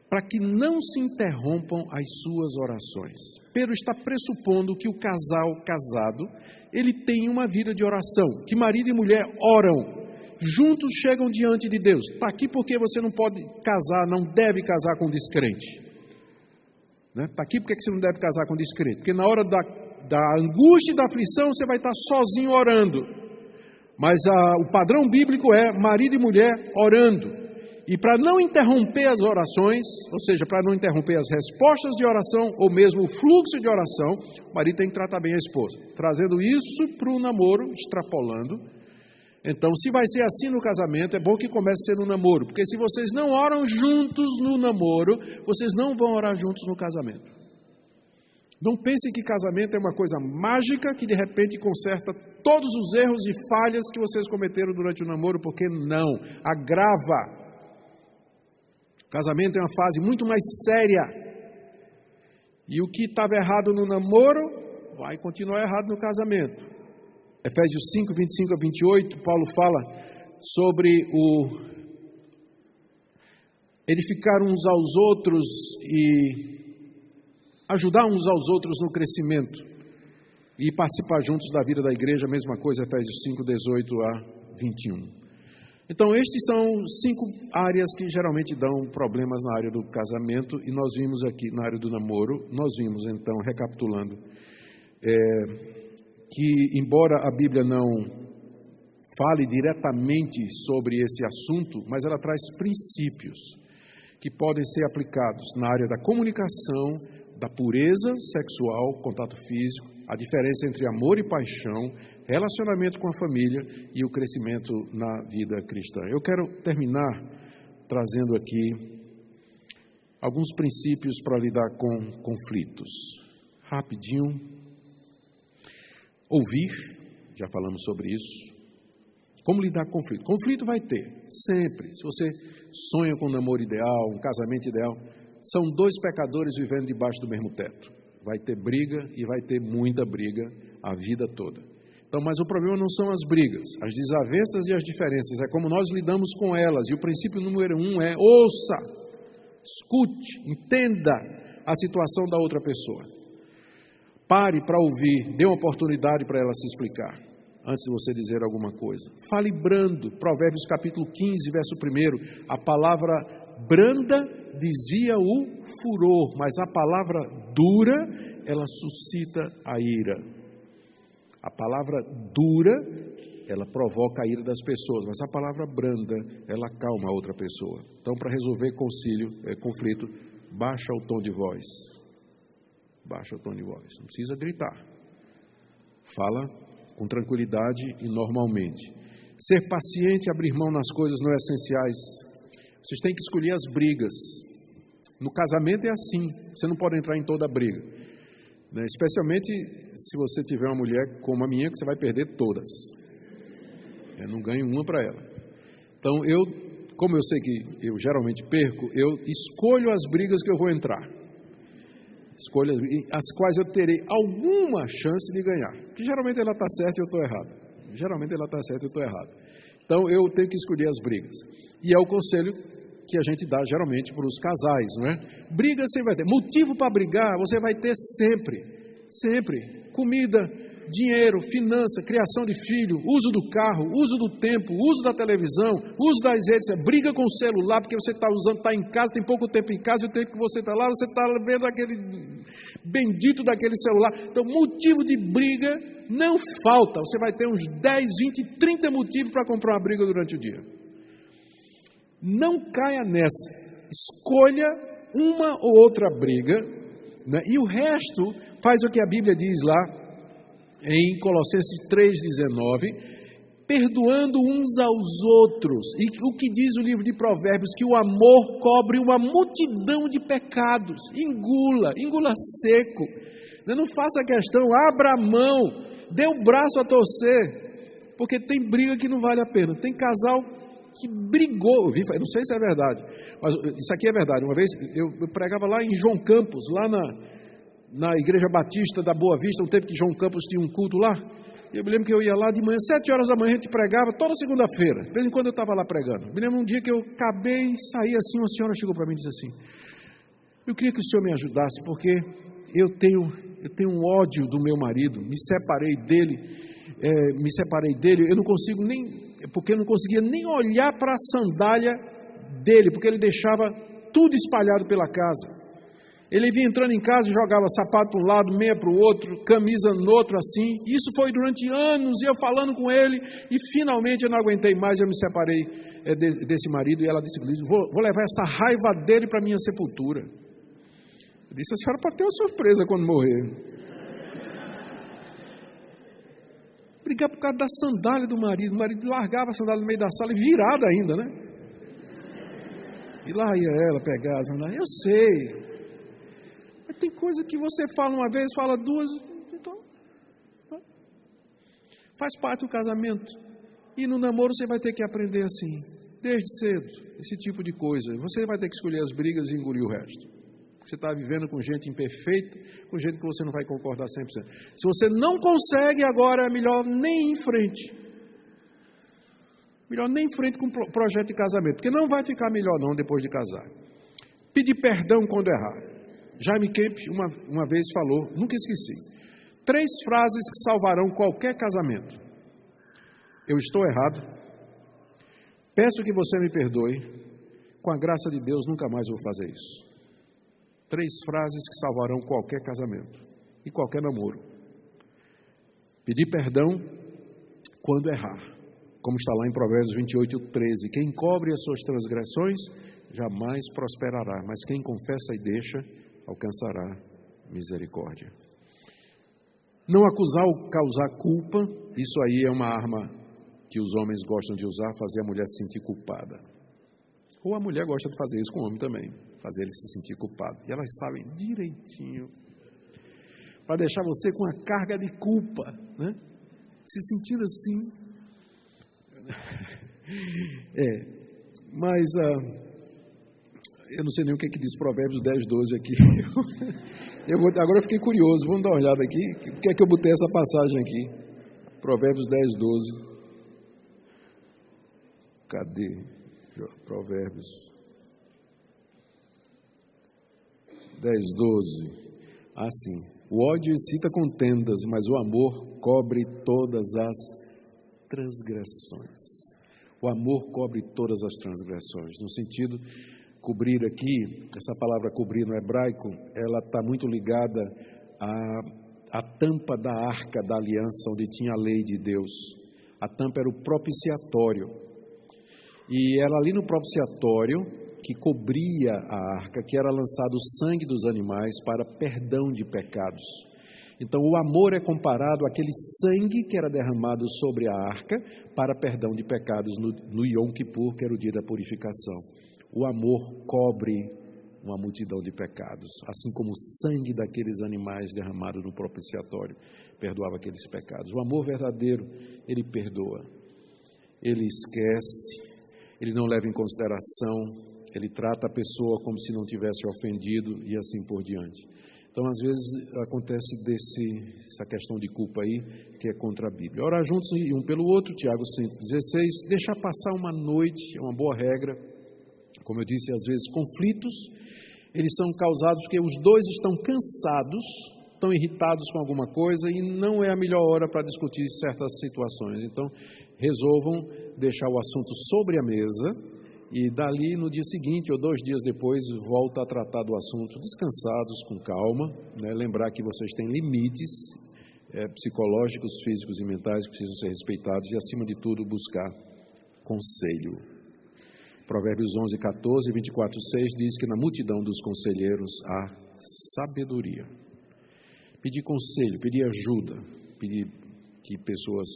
para que não se interrompam as suas orações. Pedro está pressupondo que o casal casado, ele tem uma vida de oração, que marido e mulher oram, juntos chegam diante de Deus. Está aqui porque você não pode casar, não deve casar com descrente. Está aqui porque você não deve casar com descrente, porque na hora da angústia e da aflição você vai estar sozinho orando. Mas o padrão bíblico é marido e mulher orando. E para não interromper as orações, ou seja, para não interromper as respostas de oração, ou mesmo o fluxo de oração, o marido tem que tratar bem a esposa. Trazendo isso para o namoro, extrapolando. Então, se vai ser assim no casamento, é bom que comece a ser no namoro. Porque se vocês não oram juntos no namoro, vocês não vão orar juntos no casamento. Não pense que casamento é uma coisa mágica que de repente conserta todos os erros e falhas que vocês cometeram durante o namoro, porque não, agrava. Casamento é uma fase muito mais séria. E o que estava errado no namoro vai continuar errado no casamento. Efésios 5, 25 a 28, Paulo fala sobre o edificar uns aos outros e ajudar uns aos outros no crescimento e participar juntos da vida da igreja, a mesma coisa, Efésios 5, 18 a 21. Então, estes são 5 áreas que geralmente dão problemas na área do casamento, e nós vimos aqui na área do namoro, nós vimos então, recapitulando, que embora a Bíblia não fale diretamente sobre esse assunto, mas ela traz princípios que podem ser aplicados na área da comunicação, da pureza sexual, contato físico, a diferença entre amor e paixão, relacionamento com a família e o crescimento na vida cristã. Eu quero terminar trazendo aqui alguns princípios para lidar com conflitos. Rapidinho. Ouvir, já falamos sobre isso. Como lidar com conflito? Conflito vai ter, sempre. Se você sonha com um namoro ideal, um casamento ideal, são 2 pecadores vivendo debaixo do mesmo teto. Vai ter briga e vai ter muita briga a vida toda. Então, mas o problema não são as brigas, as desavenças e as diferenças, é como nós lidamos com elas. E o princípio número 1 é ouça, escute, entenda a situação da outra pessoa. Pare para ouvir, dê uma oportunidade para ela se explicar, antes de você dizer alguma coisa. Fale brando, Provérbios capítulo 15, verso 1, a palavra branda desvia o furor, mas a palavra dura, ela suscita a ira. A palavra dura, ela provoca a ira das pessoas, mas a palavra branda, ela acalma a outra pessoa. Então, para resolver conflito, baixa o tom de voz. Baixa o tom de voz, não precisa gritar. Fala com tranquilidade e normalmente. Ser paciente e abrir mão nas coisas não essenciais. Vocês têm que escolher as brigas. No casamento é assim, você não pode entrar em toda briga, né? Especialmente se você tiver uma mulher como a minha, que você vai perder todas. Eu não ganho uma para ela. Então, como eu sei que eu geralmente perco, eu escolho as brigas que eu vou entrar. Escolho as quais eu terei alguma chance de ganhar. Porque geralmente ela está certa e eu estou errado. Geralmente ela está certa e eu estou errado. Então, eu tenho que escolher as brigas. E é o conselho que a gente dá geralmente para os casais, não é? Briga você vai ter. Motivo para brigar você vai ter sempre. Sempre. Comida, dinheiro, finança, criação de filho, uso do carro, uso do tempo, uso da televisão, uso das redes, briga com o celular porque você está usando, está em casa, tem pouco tempo em casa, e o tempo que você está lá, você está vendo aquele bendito daquele celular. Então, motivo de briga não falta. Você vai ter uns 10, 20, 30 motivos para comprar uma briga durante o dia. Não caia nessa. Escolha uma ou outra briga, né? E o resto faz o que a Bíblia diz lá em Colossenses 3,19, perdoando uns aos outros. E o que diz o livro de Provérbios? Que o amor cobre uma multidão de pecados. Engula seco. Não faça questão, abra a mão, dê o braço a torcer, porque tem briga que não vale a pena. Tem casal que brigou, eu não sei se é verdade, mas isso aqui é verdade. Uma vez eu pregava lá em João Campos, lá na Igreja Batista da Boa Vista, um tempo que João Campos tinha um culto lá. Eu me lembro que eu ia lá de manhã, 7 horas da manhã, a gente pregava toda segunda-feira. De vez em quando eu estava lá pregando. Me lembro um dia que eu acabei, saí assim, uma senhora chegou para mim e disse assim: Eu queria que o Senhor me ajudasse, porque eu tenho um ódio do meu marido, me separei dele, eu não consigo nem, porque eu não conseguia nem olhar para a sandália dele, porque ele deixava tudo espalhado pela casa. Ele vinha entrando em casa e jogava sapato para um lado, meia para o outro, camisa no outro, assim. Isso foi durante anos, e eu falando com ele, e finalmente eu não aguentei mais, eu me separei desse marido, e ela disse, vou levar essa raiva dele para a minha sepultura. Eu disse, a senhora pode ter uma surpresa quando morrer. Brigar por causa da sandália do marido. O marido largava a sandália no meio da sala, e virada ainda, né? E lá ia ela pegar a sandália. Eu sei. Mas tem coisa que você fala uma vez, fala duas, então faz parte do casamento. E no namoro você vai ter que aprender assim, desde cedo, esse tipo de coisa. Você vai ter que escolher as brigas e engolir o resto. Você está vivendo com gente imperfeita, com gente que você não vai concordar 100%. Se você não consegue, agora é melhor nem ir em frente. Melhor nem em frente com o projeto de casamento, porque não vai ficar melhor não depois de casar. Pedir perdão quando errar. Jaime Kemp uma vez falou, nunca esqueci, 3 frases que salvarão qualquer casamento. Eu estou errado, peço que você me perdoe, com a graça de Deus nunca mais vou fazer isso. 3 frases que salvarão qualquer casamento e qualquer namoro. Pedir perdão quando errar, como está lá em Provérbios 28:13. Quem cobre as suas transgressões jamais prosperará, mas quem confessa e deixa alcançará misericórdia. Não acusar ou causar culpa, isso aí é uma arma que os homens gostam de usar, fazer a mulher se sentir culpada. Ou a mulher gosta de fazer isso com o homem também, fazer ele se sentir culpado. E elas sabem direitinho, para deixar você com a carga de culpa, né? Se sentindo assim. Mas eu não sei nem o que diz Provérbios 10:12 aqui. Agora eu fiquei curioso, vamos dar uma olhada aqui. Por que é que eu botei essa passagem aqui? Provérbios 10:12. Cadê? Provérbios 10:12. Assim, o ódio excita contendas, mas o amor cobre todas as transgressões. O amor cobre todas as transgressões, no sentido, cobrir aqui, essa palavra cobrir no hebraico, ela está muito ligada à tampa da arca da aliança, onde tinha a lei de Deus. A tampa era o propiciatório. E era ali no propiciatório que cobria a arca, que era lançado o sangue dos animais para perdão de pecados. Então o amor é comparado àquele sangue que era derramado sobre a arca para perdão de pecados no Yom Kippur, que era o dia da purificação. O amor cobre uma multidão de pecados, assim como o sangue daqueles animais derramado no propiciatório perdoava aqueles pecados. O amor verdadeiro, ele perdoa, ele esquece, ele não leva em consideração, ele trata a pessoa como se não tivesse ofendido e assim por diante. Então, às vezes, acontece essa questão de culpa aí, que é contra a Bíblia. Orar juntos um pelo outro, Tiago 5,16, deixar passar uma noite, é uma boa regra. Como eu disse, às vezes, conflitos, eles são causados porque os dois estão cansados, estão irritados com alguma coisa e não é a melhor hora para discutir certas situações. Então, resolvam deixar o assunto sobre a mesa e dali no dia seguinte ou 2 dias depois volta a tratar do assunto descansados, com calma, né? Lembrar que vocês têm limites psicológicos, físicos e mentais que precisam ser respeitados e acima de tudo buscar conselho. Provérbios 11:14 e 24:6 diz que na multidão dos conselheiros há sabedoria. Pedir conselho, pedir ajuda, pedir que pessoas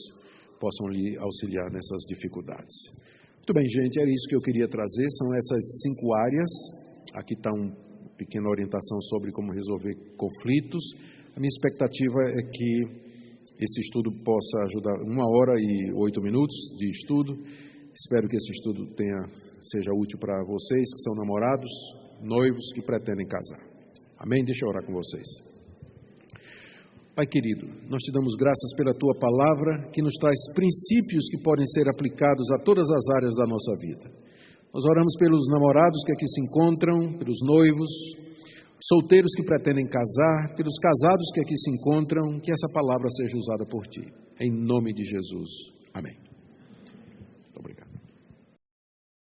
possam lhe auxiliar nessas dificuldades. Muito bem, gente, era isso que eu queria trazer, são essas 5 áreas. Aqui está uma pequena orientação sobre como resolver conflitos. A minha expectativa é que esse estudo possa ajudar, 1 hora e 8 minutos de estudo. Espero que esse estudo seja útil para vocês que são namorados, noivos que pretendem casar. Amém? Deixa eu orar com vocês. Pai querido, nós te damos graças pela Tua Palavra, que nos traz princípios que podem ser aplicados a todas as áreas da nossa vida. Nós oramos pelos namorados que aqui se encontram, pelos noivos, solteiros que pretendem casar, pelos casados que aqui se encontram, que essa palavra seja usada por Ti. Em nome de Jesus. Amém.